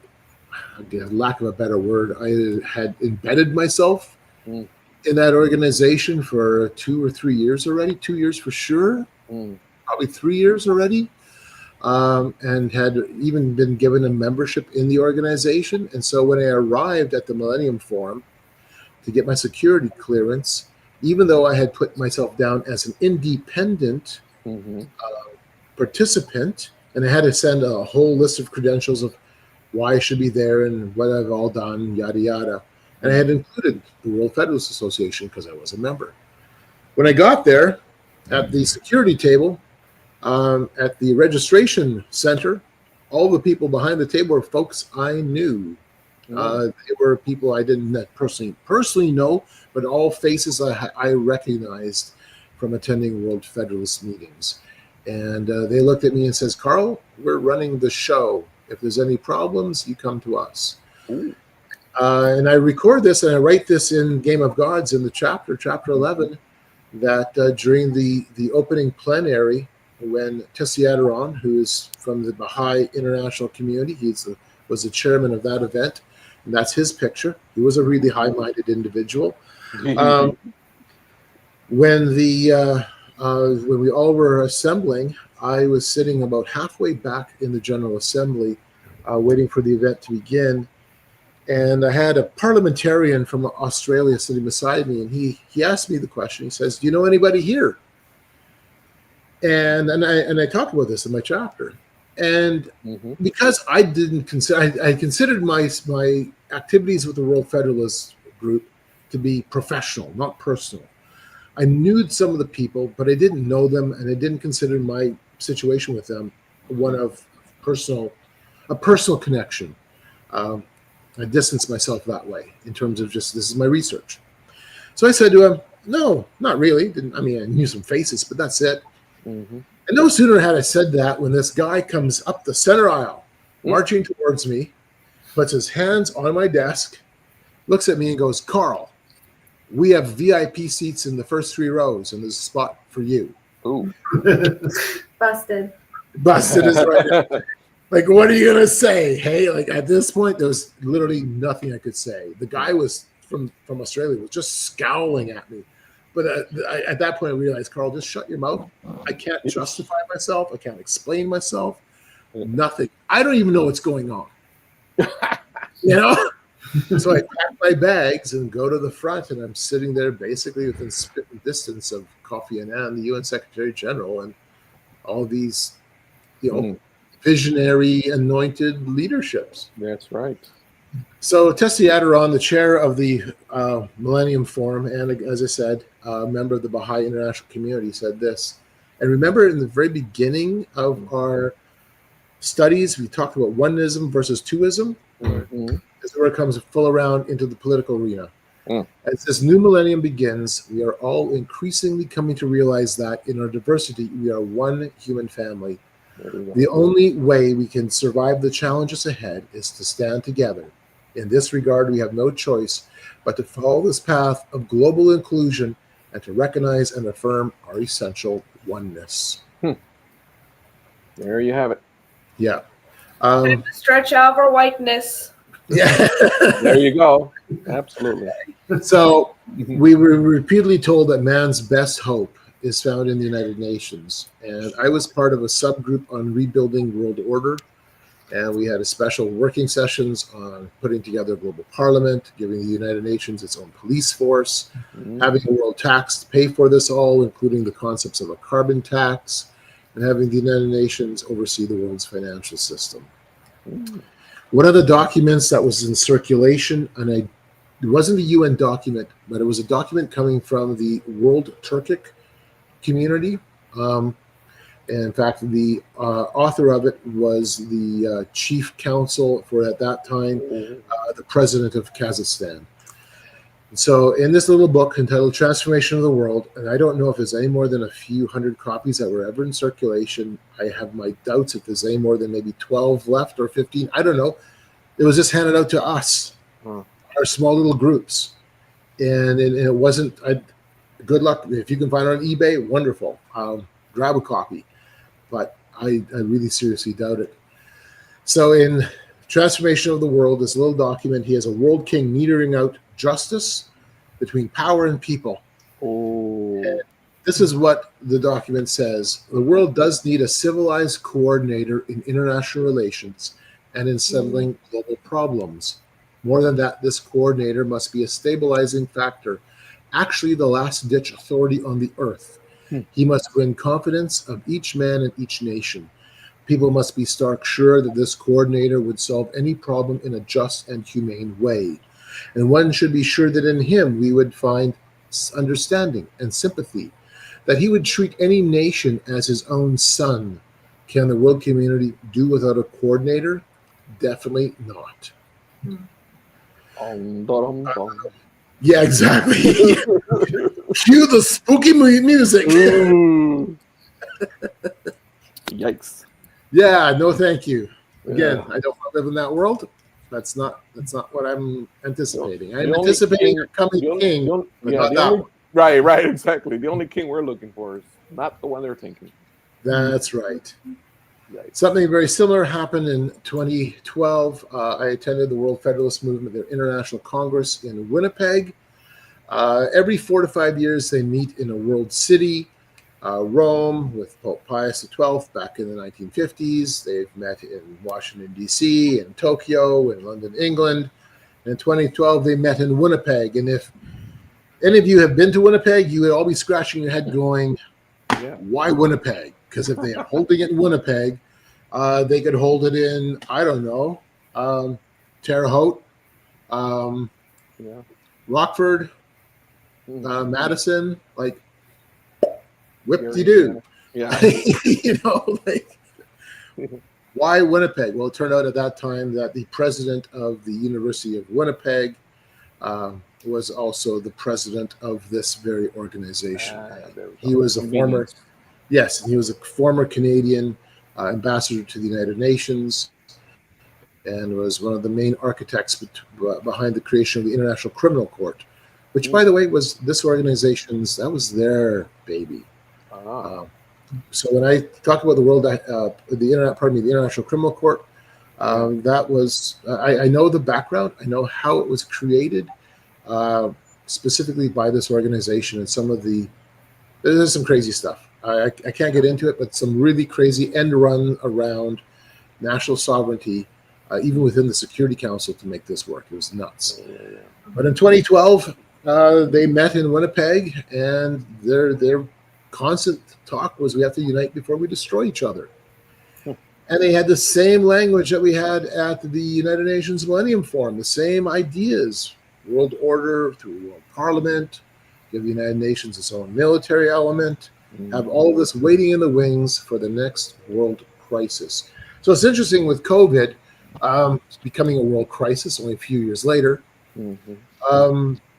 lack of a better word, I had embedded myself in that organization for 2 or 3 years already, 2 years for sure, probably 3 years already, and had even been given a membership in the organization. And so when I arrived at the Millennium Forum to get my security clearance, even though I had put myself down as an independent participant, and I had to send a whole list of credentials of why I should be there and what I've all done, yada, yada. And I had included the World Federalist Association because I was a member. When I got there at the security table, at the registration center, all the people behind the table were folks I knew. They were people I didn't personally know, but all faces I recognized from attending World Federalist meetings. And they looked at me and says, Carl, we're running the show. If there's any problems, you come to us. And I record this and I write this in Game of Gods in the chapter 11, that during the opening plenary, when Tessiadaron, who is from the Baha'i International Community, was the chairman of that event, and that's his picture. He was a really high-minded individual. When we all were assembling, I was sitting about halfway back in the General Assembly, waiting for the event to begin. And I had a parliamentarian from Australia sitting beside me, and he asked me the question. He says, "Do you know anybody here?" And I talked about this in my chapter. And because I didn't consider, I considered my activities with the World Federalist Group to be professional, not personal. I knew some of the people, but I didn't know them, and I didn't consider my situation with them one of a personal connection. I distanced myself that way in terms of just, this is my research. So I said to him, no, not really. I knew some faces, but that's it. And no sooner had I said that when this guy comes up the center aisle, marching towards me, puts his hands on my desk, looks at me and goes, Carl, we have VIP seats in the first 3 rows, and there's a spot for you. Ooh. Busted. Busted is right. Like, what are you going to say? Hey, like at this point, there was literally nothing I could say. The guy was from Australia was just scowling at me. But at that point, I realized, Carl, just shut your mouth. I can't justify myself. I can't explain myself. Nothing. I don't even know what's going on. You know? So I pack my bags and go to the front, and I'm sitting there basically within spitting distance of Kofi Annan, the UN Secretary General, and all these, visionary, anointed leaderships. That's right. So Tessie Aderon, the chair of the Millennium Forum, and as I said, a member of the Baha'i International Community, said this. And remember, in the very beginning of our studies, we talked about oneism versus twoism. As the word comes full around into the political arena. As this new millennium begins, we are all increasingly coming to realize that in our diversity, we are one human family. The only way we can survive the challenges ahead is to stand together. In this regard, we have no choice but to follow this path of global inclusion and to recognize and affirm our essential oneness. There you have it. Yeah. Stretch out our whiteness. Yeah. There you go. Absolutely. So we were repeatedly told that man's best hope is found in the United Nations. And I was part of a subgroup on rebuilding world order. And we had a special working sessions on putting together a global parliament, giving the United Nations its own police force, having a world tax to pay for this all, including the concepts of a carbon tax, and having the United Nations oversee the world's financial system. One of the documents that was in circulation, and it wasn't a UN document, but it was a document coming from the World Turkic community. And in fact, the author of it was the chief counsel for, at that time, the president of Kazakhstan. So in this little book entitled Transformation of the World, and I don't know if there's any more than a few hundred copies that were ever in circulation. I have my doubts if there's any more than maybe 12 left or 15. I don't know. It was just handed out to us, our small little groups. And it wasn't, good luck. If you can find it on eBay, wonderful. Grab a copy. But I really seriously doubt it. So in Transformation of the World, this little document, he has a world king metering out justice between power and people. And this is what the document says. The world does need a civilized coordinator in international relations and in settling global problems. More than that, this coordinator must be a stabilizing factor, actually the last-ditch authority on the earth. He must win confidence of each man and each nation. People must be stark sure that this coordinator would solve any problem in a just and humane way. And one should be sure that in him we would find understanding and sympathy, that he would treat any nation as his own son. Can the world community do without a coordinator? Definitely not. Yeah, exactly. Cue the spooky music. Yikes. Yeah, no thank you. Again, I don't want to live in that world. That's not what I'm anticipating. I'm anticipating a coming king. Right, exactly. The only king we're looking for is not the one they're thinking. That's right. Something very similar happened in 2012. I attended the World Federalist Movement, their International Congress in Winnipeg. Every 4 to 5 years, they meet in a world city, Rome, with Pope Pius XII back in the 1950s. They've met in Washington, D.C., in Tokyo, in London, England. In 2012, they met in Winnipeg. And if any of you have been to Winnipeg, you would all be scratching your head going, why Winnipeg? Because if they are holding it in Winnipeg, they could hold it in, I don't know, Terre Haute, Rockford, Madison, like, whip-de-doo. You know, like, why Winnipeg? Well, it turned out at that time that the president of the University of Winnipeg was also the president of this very organization. He was a former... Yes, he was a former Canadian ambassador to the United Nations and was one of the main architects behind the creation of the International Criminal Court, which, by the way, was this organization's, that was their baby. So when I talk about the International Criminal Court, that was, I know the background, I know how it was created, specifically by this organization, and there's some crazy stuff. I can't get into it, but some really crazy end run around national sovereignty, even within the Security Council, to make this work. It was nuts. But in 2012, they met in Winnipeg, and their constant talk was, we have to unite before we destroy each other. And they had the same language that we had at the United Nations Millennium Forum, the same ideas, world order through world parliament, give the United Nations its own military element, have all of this waiting in the wings for the next world crisis. So it's interesting with COVID, it's becoming a world crisis only a few years later.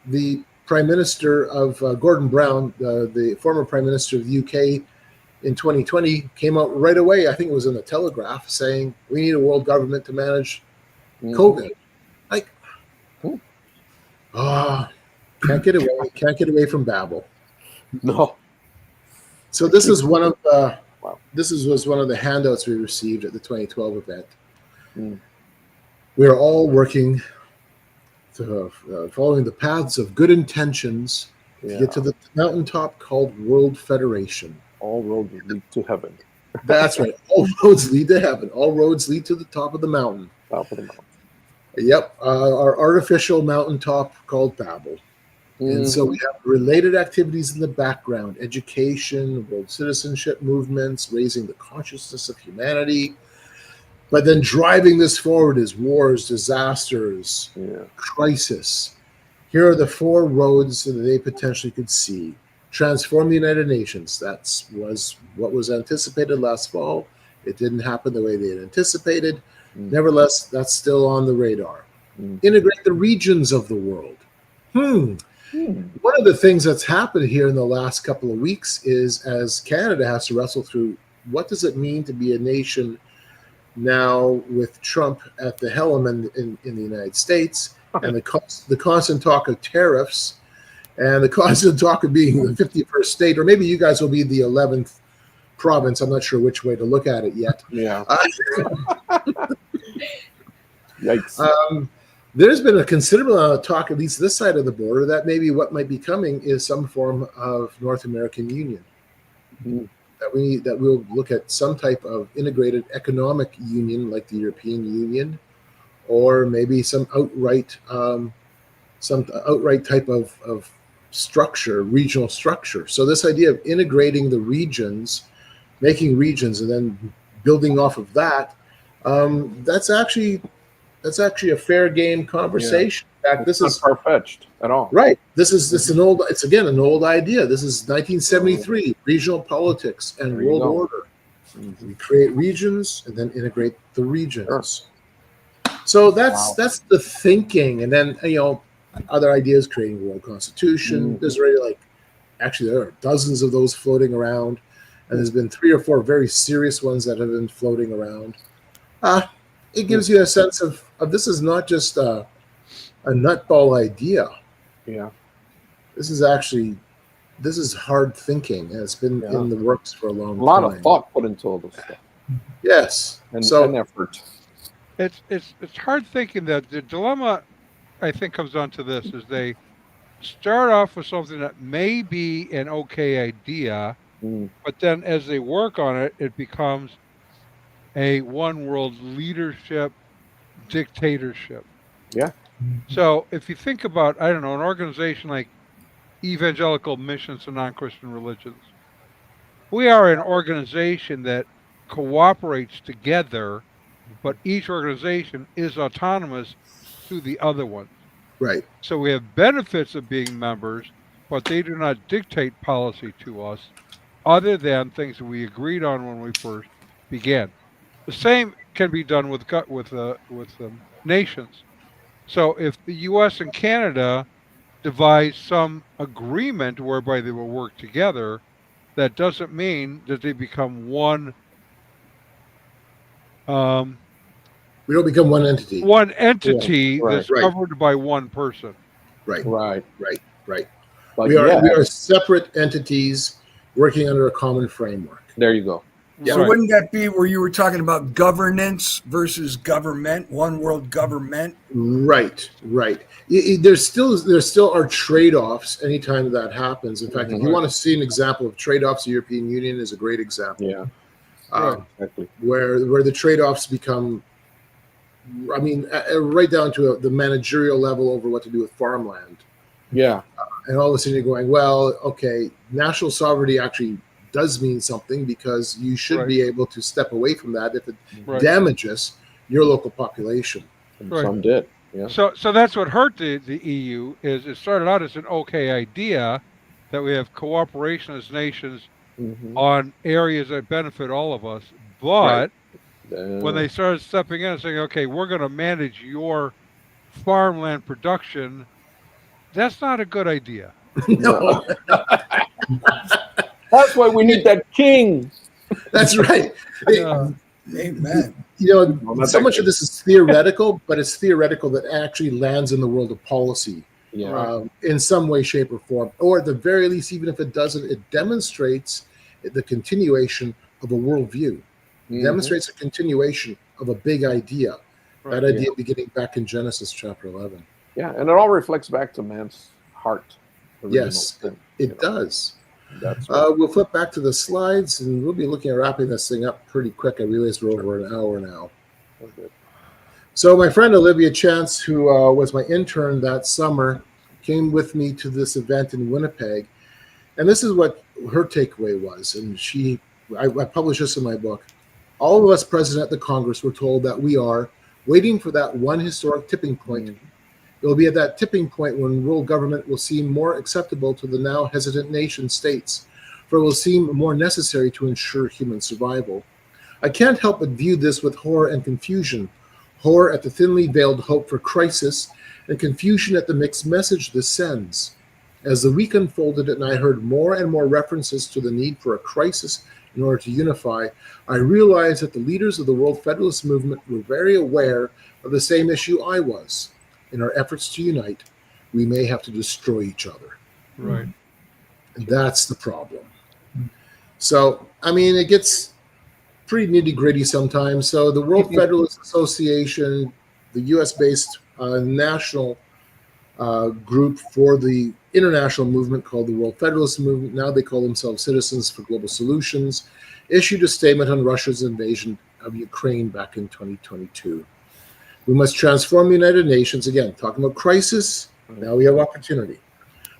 The Prime Minister of Gordon Brown, the former Prime Minister of the UK, in 2020 came out right away, I think it was in the Telegraph, saying we need a world government to manage COVID. Like, can't get away from Babel. No. So this is one of the was one of the handouts we received at the 2012 event. We are all working to, following the paths of good intentions to get to the mountaintop called World Federation. All roads lead to heaven. That's right. All roads lead to heaven. All roads lead to the top of the mountain. Top of the mountain. Yep. Our artificial mountaintop called Babel. And so we have related activities in the background, education, world citizenship movements, raising the consciousness of humanity. But then driving this forward is wars, disasters, crisis. Here are the 4 roads that they potentially could see. Transform the United Nations. That was what was anticipated last fall. It didn't happen the way they had anticipated. Nevertheless, that's still on the radar. Integrate the regions of the world. One of the things that's happened here in the last couple of weeks is, as Canada has to wrestle through, what does it mean to be a nation now with Trump at the helm in the United States, and the constant talk of tariffs, and the constant talk of being the 51st state, or maybe you guys will be the 11th province. I'm not sure which way to look at it yet. Yeah. Yikes. There's been a considerable amount of talk, at least this side of the border, that maybe what might be coming is some form of North American Union. That we'll look at some type of integrated economic union like the European Union, or maybe some outright type of structure, regional structure. So this idea of integrating the regions, making regions, and then building off of that, that's actually a fair game conversation. In fact, this is far-fetched at all. Right. It's an old idea. This is 1973, regional politics and world order. We create regions and then integrate the regions. So that's the thinking. And then, other ideas, creating a world constitution. There's already there are dozens of those floating around. And there's been 3 or 4 very serious ones that have been floating around. It gives you a sense of this is not just a nutball idea. Yeah. This is hard thinking, and it's been in the works for a long time. A lot of thought put into all this stuff. Yes. And effort. It's hard thinking. That the dilemma, I think, comes down to this: is they start off with something that may be an okay idea, but then as they work on it, it becomes a one world leadership dictatorship. Yeah. So if you think about, I don't know, an organization like Evangelical Missions to Non-Christian Religions, we are an organization that cooperates together, but each organization is autonomous to the other one. Right. So we have benefits of being members, but they do not dictate policy to us other than things that we agreed on when we first began. The same can be done with nations. So if the U.S. and Canada devise some agreement whereby they will work together, that doesn't mean that they become one. We don't become one entity. One entity right, that's governed by one person. Right. But we are separate entities working under a common framework. There you go. Yeah. So wouldn't that be where you were talking about governance versus government, one world government? Right. There still are trade-offs anytime that happens. In fact, if you want to see an example of trade-offs, the European Union is a great example. Yeah. Exactly. Where the trade-offs become, right down to the managerial level over what to do with farmland. Yeah. And all of a sudden you're going, well, okay, national sovereignty actually does mean something, because you should be able to step away from that if it damages your local population. And some did. Yeah. So that's what hurt the EU. Is it started out as an okay idea that we have cooperation as nations on areas that benefit all of us, but when they started stepping in and saying, okay, we're going to manage your farmland production, that's not a good idea. No. That's why we need that king. That's right. Amen. So much of this is theoretical, but it's theoretical that actually lands in the world of policy in some way, shape, or form. Or at the very least, even if it doesn't, it demonstrates the continuation of a worldview. It demonstrates a continuation of a big idea. That idea beginning back in Genesis chapter 11. Yeah, and it all reflects back to man's heart. Yes, it does. We'll flip back to the slides, and we'll be looking at wrapping this thing up pretty quick. I realize we're over an hour now. Okay. So my friend Olivia Chance, who was my intern that summer, came with me to this event in Winnipeg, and this is what her takeaway was. And I published this in my book. All of us present at the Congress were told that we are waiting for that one historic tipping point. It will be at that tipping point when world government will seem more acceptable to the now hesitant nation states, for it will seem more necessary to ensure human survival. I can't help but view this with horror and confusion. Horror at the thinly veiled hope for crisis, and confusion at the mixed message this sends. As the week unfolded and I heard more and more references to the need for a crisis in order to unify, I realized that the leaders of the World Federalist Movement were very aware of the same issue I was. In our efforts to unite, we may have to destroy each other. Right. And that's the problem. So, I mean, it gets pretty nitty-gritty sometimes. So the World Federalist Association, the U.S.-based national group for the international movement called the World Federalist Movement, now they call themselves Citizens for Global Solutions, issued a statement on Russia's invasion of Ukraine back in 2022. We must transform the United Nations. Again, talking about crisis, now we have opportunity.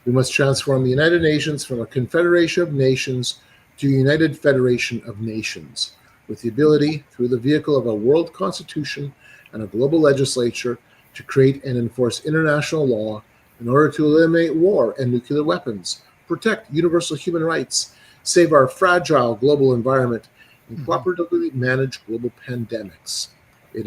We must transform the United Nations from a confederation of nations to a united federation of nations, with the ability, through the vehicle of a world constitution and a global legislature, to create and enforce international law in order to eliminate war and nuclear weapons, protect universal human rights, save our fragile global environment, and cooperatively manage global pandemics. It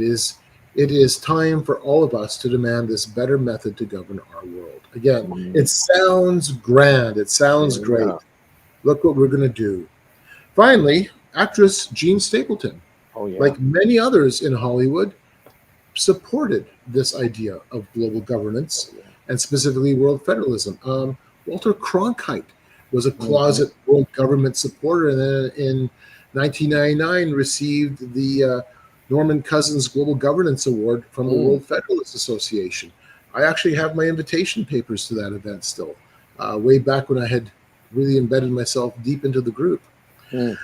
is time for all of us to demand this better method to govern our world. Again, it sounds grand. It sounds great. Look what we're going to do. Finally, actress Jean Stapleton, like many others in Hollywood, supported this idea of global governance and specifically world federalism. Walter Cronkite was a closet world government supporter, and then in 1999 received the Norman Cousins Global Governance Award from the World Federalist Association. I actually have my invitation papers to that event still, way back when I had really embedded myself deep into the group.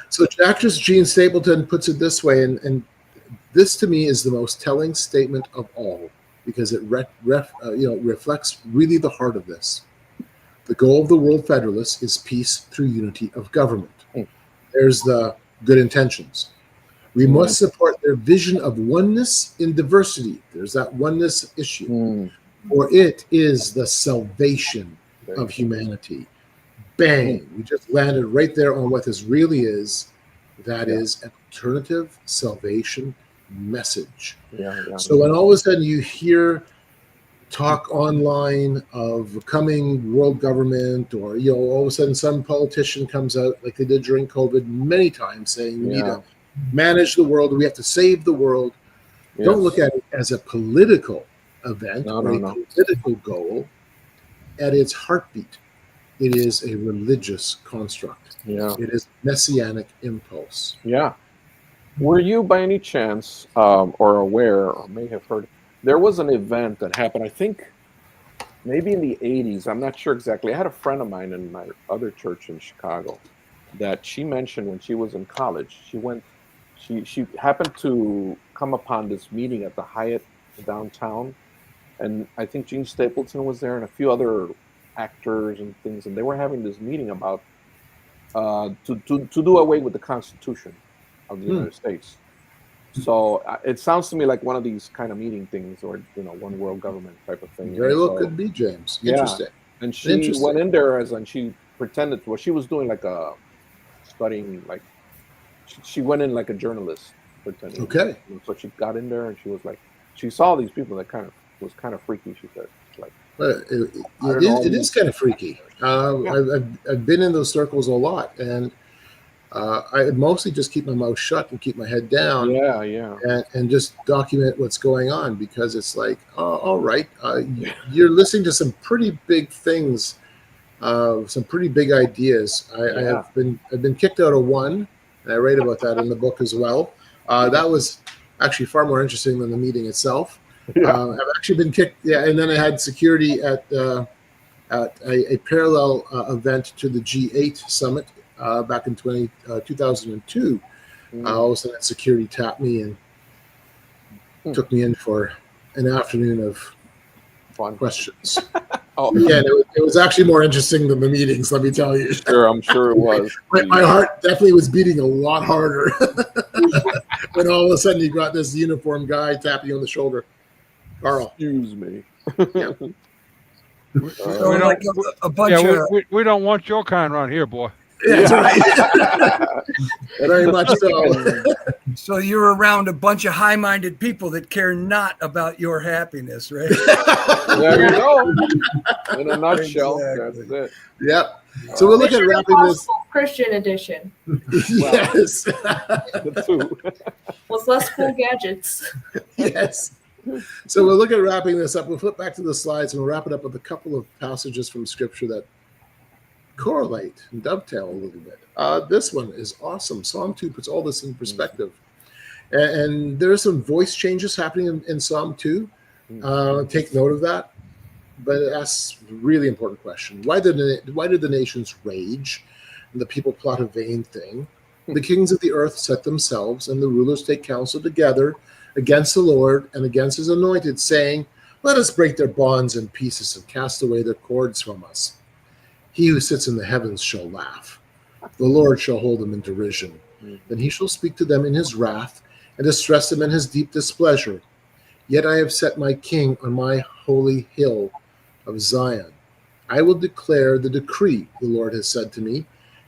So actress Jean Stapleton puts it this way, and this to me is the most telling statement of all, because it reflects really the heart of this. The goal of the World Federalists is peace through unity of government. There's the good intentions. We must support their vision of oneness in diversity. There's that oneness issue. For it is the salvation of humanity. Bang! We just landed right there on what this really is. That is an alternative salvation message. So when all of a sudden you hear talk online of coming world government, or all of a sudden some politician comes out like they did during COVID many times saying we need to manage the world, we have to save the world. Don't look at it as a political event or a political goal. At its heartbeat, it is a religious construct. It is messianic impulse. Were you by any chance or aware, or may have heard, there was an event that happened, I think maybe in the 80s, I'm not sure exactly. I had a friend of mine in my other church in Chicago that she mentioned when she was in college. She happened to come upon this meeting at the Hyatt downtown, and I think Jean Stapleton was there and a few other actors and things, and they were having this meeting about to do away with the Constitution of the United States. So it sounds to me like one of these kind of meeting things, or one world government type of thing. Very well could be, James. Interesting. Yeah. And she went in there and she pretended to. Well, she was doing like a studying, like she went in like a journalist pretending. Okay. And so she got in there and she was like, she saw these people that was kind of freaky. She said, like, it is kind of freaky. I've been in those circles a lot, and I mostly just keep my mouth shut and keep my head down. And just document what's going on, because it's like, all right, you're listening to some pretty big things, some pretty big ideas. I've been kicked out of one, and I write about that in the book as well. That was actually far more interesting than the meeting itself. I've actually been kicked, and then I had security at a parallel event to the G8 summit back in 2002. All of a sudden, security tapped me and took me in for an afternoon of fun questions. Again, it was actually more interesting than the meetings, let me tell you. Sure, I'm sure it was. My heart definitely was beating a lot harder when all of a sudden you got this uniformed guy tapping you on the shoulder. Carl. Excuse me. We don't want your kind around here, boy. That's right. Very much so. So you're around a bunch of high-minded people that care not about your happiness, right? There you go. In a nutshell, Exactly. that's it. Yep. So we'll look at wrapping this. Christian edition Yes. The two. with less cool gadgets. Yes. So we'll look at wrapping this up. We'll flip back to the slides and we'll wrap it up with a couple of passages from Scripture that correlate and dovetail a little bit. This one is awesome. Psalm 2 puts all this in perspective. And there are some voice changes happening in Psalm 2. Take note of that. But it asks a really important question. Why did the nations rage and the people plot a vain thing? The kings of the earth set themselves, and the rulers take counsel together against the Lord and against his anointed, saying, let us break their bonds in pieces and cast away their cords from us. He who sits in the heavens shall laugh. The Lord shall hold them in derision. Then he shall speak to them in his wrath and distress them in his deep displeasure. Yet I have set my king on my holy hill of Zion. I will declare the decree, the Lord has said to me.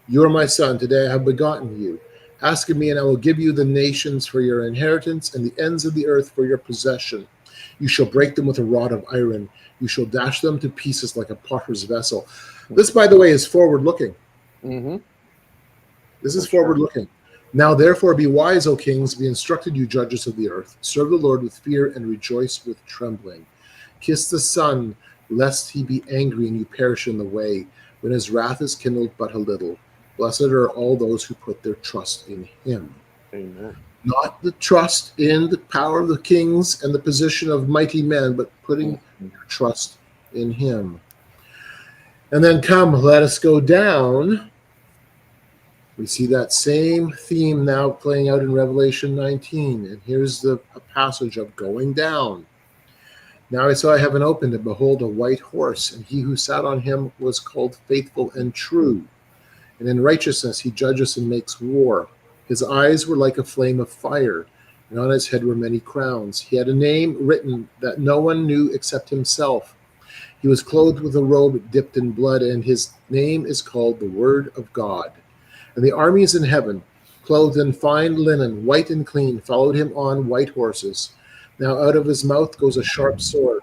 You are my son. Today I have begotten you. Ask of me, and I will give you the nations for your inheritance and the ends of the earth for your possession. You shall break them with a rod of iron. You shall dash them to pieces like a potter's vessel. This, by the way, is forward-looking. This is forward-looking. Now, therefore, be wise, O kings. Be instructed, you judges of the earth. Serve the Lord with fear and rejoice with trembling. Kiss the Son, lest he be angry and you perish in the way, when his wrath is kindled but a little. Blessed are all those who put their trust in him. Amen. Not the trust in the power of the kings and the position of mighty men, but putting your trust in him. And then come, let us go down. We see that same theme now playing out in Revelation 19. And here's a passage of going down. Now I saw heaven opened, and behold, a white horse, and he who sat on him was called Faithful and True. And in righteousness he judges and makes war. His eyes were like a flame of fire, and on his head were many crowns. He had a name written that no one knew except himself. He was clothed with a robe dipped in blood, and his name is called the Word of God. And the armies in heaven, clothed in fine linen, white and clean, followed him on white horses. Now out of his mouth goes a sharp sword,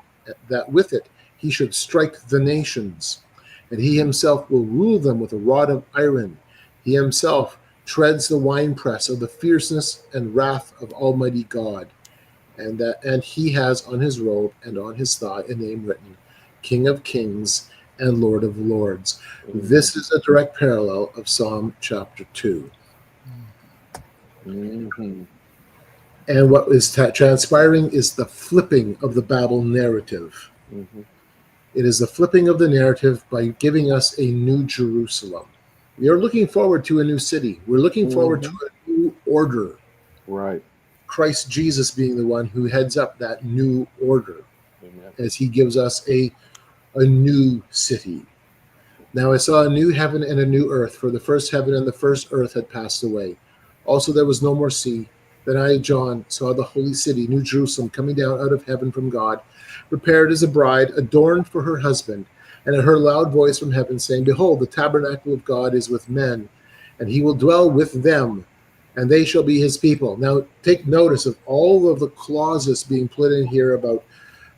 that with it he should strike the nations. And he himself will rule them with a rod of iron. He himself treads the winepress of the fierceness and wrath of Almighty God. And he has on his robe and on his thigh a name written, King of Kings and Lord of Lords. This is a direct parallel of Psalm chapter 2. And what is transpiring is the flipping of the Babel narrative. It is the flipping of the narrative by giving us a new Jerusalem. We are looking forward to a new city. We're looking forward to a new order. Right. Christ Jesus being the one who heads up that new order. Amen. As he gives us a new city. Now I saw a new heaven and a new earth, for the first heaven and the first earth had passed away. Also there was no more sea. Then I, John, saw the holy city, New Jerusalem, coming down out of heaven from God, prepared as a bride, adorned for her husband. And I heard a loud voice from heaven saying, Behold, the tabernacle of God is with men, and he will dwell with them, and they shall be his people. Now take notice of all of the clauses being put in here about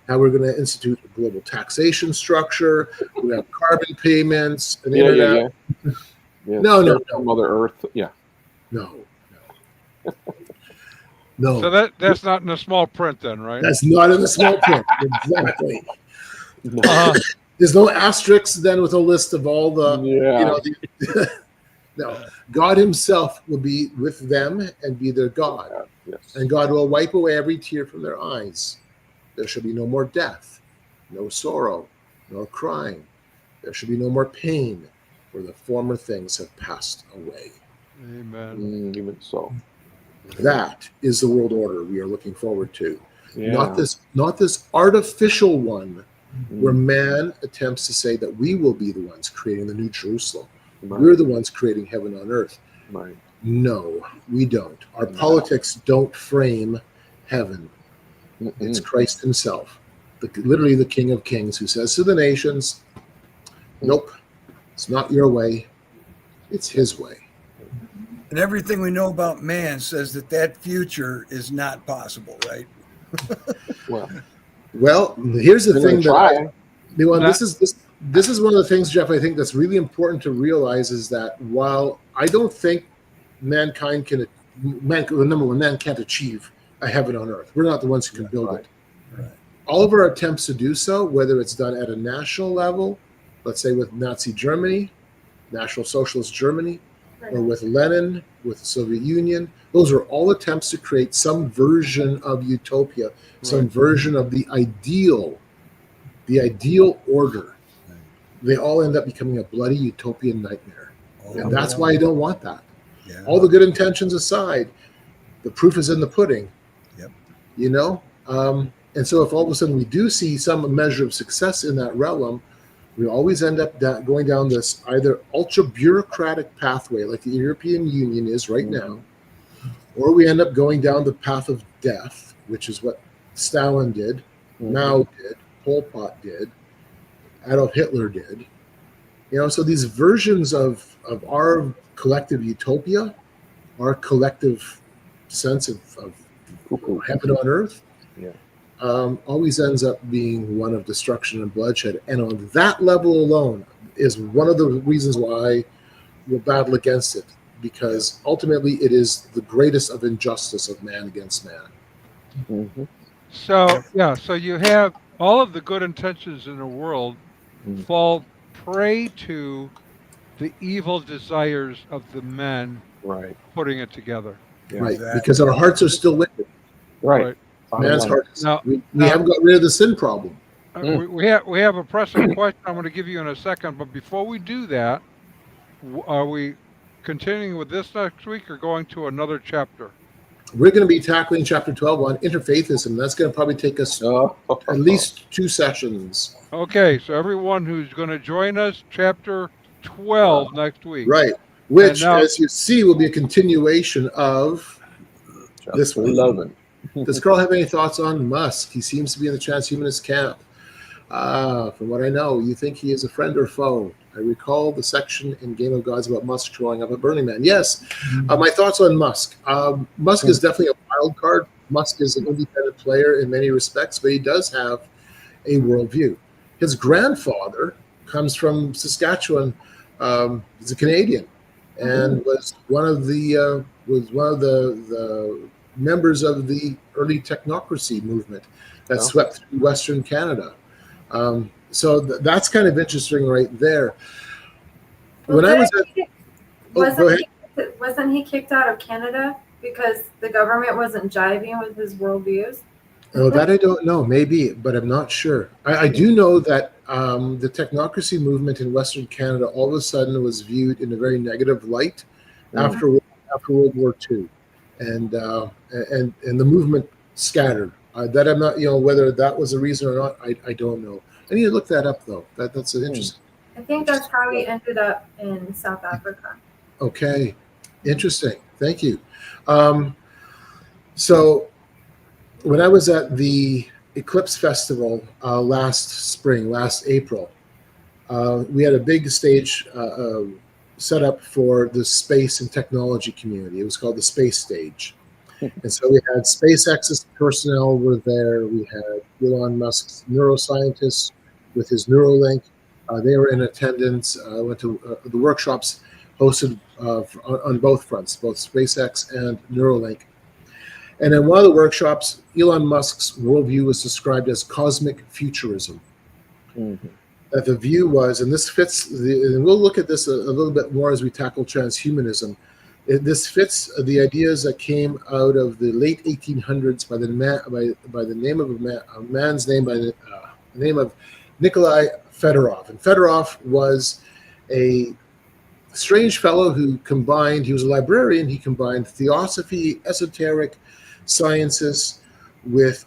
how we're going to institute a global taxation structure. We have carbon payments, an internet. No. Mother Earth. Yeah. No. No. So that's not in the small print then, right? That's not in the small print. Exactly. There's no asterisks then with a list of all the, no. God himself will be with them and be their God. Yes. And God will wipe away every tear from their eyes. There shall be no more death, no sorrow, nor crying. There shall be no more pain, for the former things have passed away. Amen. Even so. That is the world order we are looking forward to. Not this artificial one where man attempts to say that we will be the ones creating the New Jerusalem. Right. We're the ones creating heaven on earth. Right. No, we don't. Our politics don't frame heaven. It's Christ himself, literally the King of Kings, who says to the nations, nope, it's not your way, it's his way. And everything we know about man says that future is not possible, right? Well, here's the thing this is one of the things, Jeff, I think that's really important to realize is that while I don't think man can't achieve a heaven on earth. We're not the ones who can build it. Right. All of our attempts to do so, whether it's done at a national level, let's say with Nazi Germany, National Socialist Germany, or with Lenin, with the Soviet Union, those are all attempts to create some version of utopia, some version of the ideal order. They all end up becoming a bloody utopian nightmare. And that's why I don't want that. Yeah. All the good intentions aside, the proof is in the pudding. And so if all of a sudden we do see some measure of success in that realm, we always end up going down this either ultra bureaucratic pathway like the European Union is right now, or we end up going down the path of death, which is what Stalin did, Mao did, Pol Pot did, Adolf Hitler did. So these versions of our collective utopia, our collective sense of heaven on earth, always ends up being one of destruction and bloodshed. And on that level alone is one of the reasons why we'll battle against it, because ultimately it is the greatest of injustice of man against man. So you have all of the good intentions in the world fall prey to the evil desires of the men putting it together. Right, because our hearts are still wicked. Right. Man's heart is, we haven't got rid of the sin problem. We have a pressing question I'm going to give you in a second, but before we do that, are we continuing with this next week or going to another chapter? We're going to be tackling chapter 12 on interfaithism. That's going to probably take us at least 2 sessions. Okay, so everyone who's going to join us, chapter 12 next week. Right, which, as you see, will be a continuation of this one. 11. Does Carl have any thoughts on Musk? He seems to be in the transhumanist camp. From what I know, you think he is a friend or foe? I recall the section in Game of Gods about Musk showing up at Burning Man. Yes. My thoughts on Musk. Musk is definitely a wild card. Musk is an independent player in many respects, but he does have a worldview. His grandfather comes from Saskatchewan. He's a Canadian and was one of the members of the early technocracy movement that swept through Western Canada. So that's kind of interesting right there. Wasn't he kicked out of Canada because the government wasn't jiving with his worldviews? Oh, that I don't know. Maybe, but I'm not sure. I do know that the technocracy movement in Western Canada all of a sudden was viewed in a very negative light after World War II. And the movement scattered. That I'm not, whether that was a reason or not, I don't know. I need to look that up though. That's an interesting. I think that's how he ended up in South Africa. Okay, interesting. Thank you. So when I was at the Eclipse Festival last April, we had a big stage set up for the space and technology community. It was called the Space Stage. And so we had SpaceX's personnel were there. We had Elon Musk's neuroscientists with his Neuralink. They were in attendance. Went to the workshops hosted on both fronts, both SpaceX and Neuralink. And in one of the workshops, Elon Musk's worldview was described as cosmic futurism. Mm-hmm. That the view was, and this fits, and we'll look at this a little bit more as we tackle transhumanism. This fits the ideas that came out of the late 1800s by the name of a man's name by the name of Nikolai Fedorov. And Fedorov was a strange fellow who combined, he was a librarian, he combined theosophy, esoteric sciences with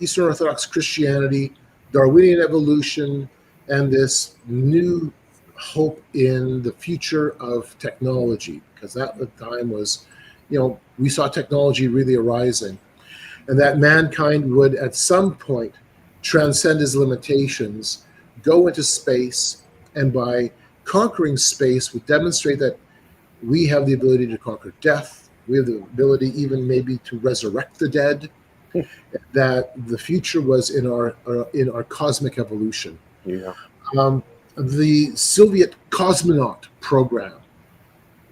Eastern Orthodox Christianity, Darwinian evolution, and this new hope in the future of technology, because that at the time was, we saw technology really arising, and that mankind would at some point transcend his limitations, go into space, and by conquering space would demonstrate that we have the ability to conquer death. We have the ability even maybe to resurrect the dead. That the future was in our cosmic evolution. Yeah. The Soviet cosmonaut program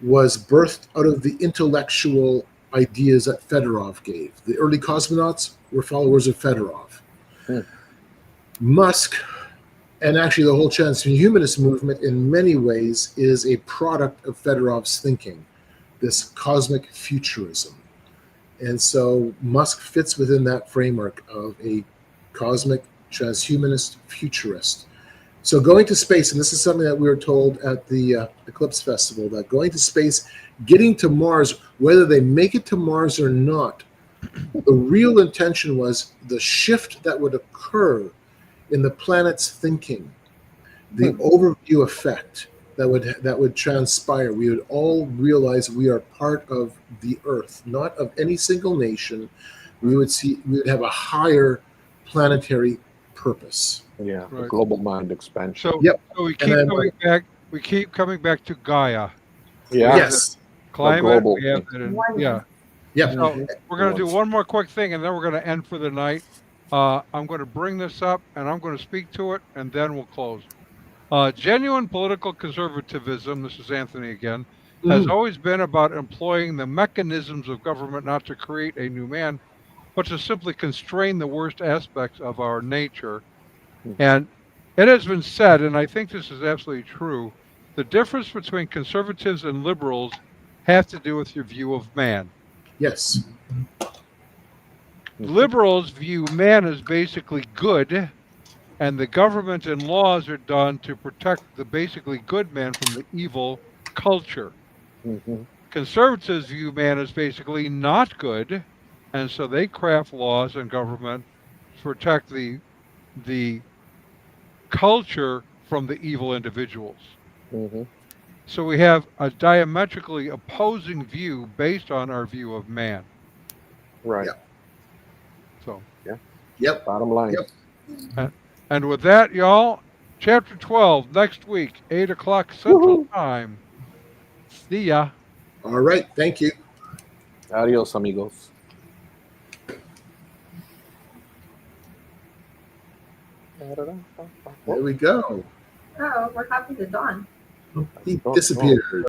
was birthed out of the intellectual ideas that Fedorov gave. The early cosmonauts were followers of Fedorov. Musk, and actually the whole transhumanist movement in many ways, is a product of Fedorov's thinking, this cosmic futurism. And so Musk fits within that framework of a cosmic transhumanist futurist. So going to space, and this is something that we were told at the Eclipse Festival, that going to space, getting to Mars, whether they make it to Mars or not, the real intention was the shift that would occur in the planet's thinking, the overview effect that would transpire. We would all realize we are part of the Earth, not of any single nation. We would have a higher planetary purpose. Yeah, Right. Global mind expansion. So, Yep. so we keep coming back to Gaia. Yeah. Yes. Climate, global we have thing. that in, Oneness. yeah. Yep. So we're going to do one more quick thing, and then we're going to end for the night. I'm going to bring this up, and I'm going to speak to it, and then we'll close. Genuine political conservatism, this is Anthony again, has always been about employing the mechanisms of government not to create a new man, but to simply constrain the worst aspects of our nature. And it has been said, and I think this is absolutely true, the difference between conservatives and liberals has to do with your view of man. Yes. Liberals view man as basically good, and the government and laws are done to protect the basically good man from the evil culture. Mm-hmm. Conservatives view man as basically not good, and so they craft laws and government to protect the culture from the evil individuals. Mm-hmm. So we have a diametrically opposing view based on our view of man. Right. Yeah. So Yep. Bottom line. Yep. and with that, y'all, chapter 12 next week, 8 o'clock Central Time. See ya. All right. Thank you. Adios, amigos. There we go. Oh, we're happy to dawn. He disappeared.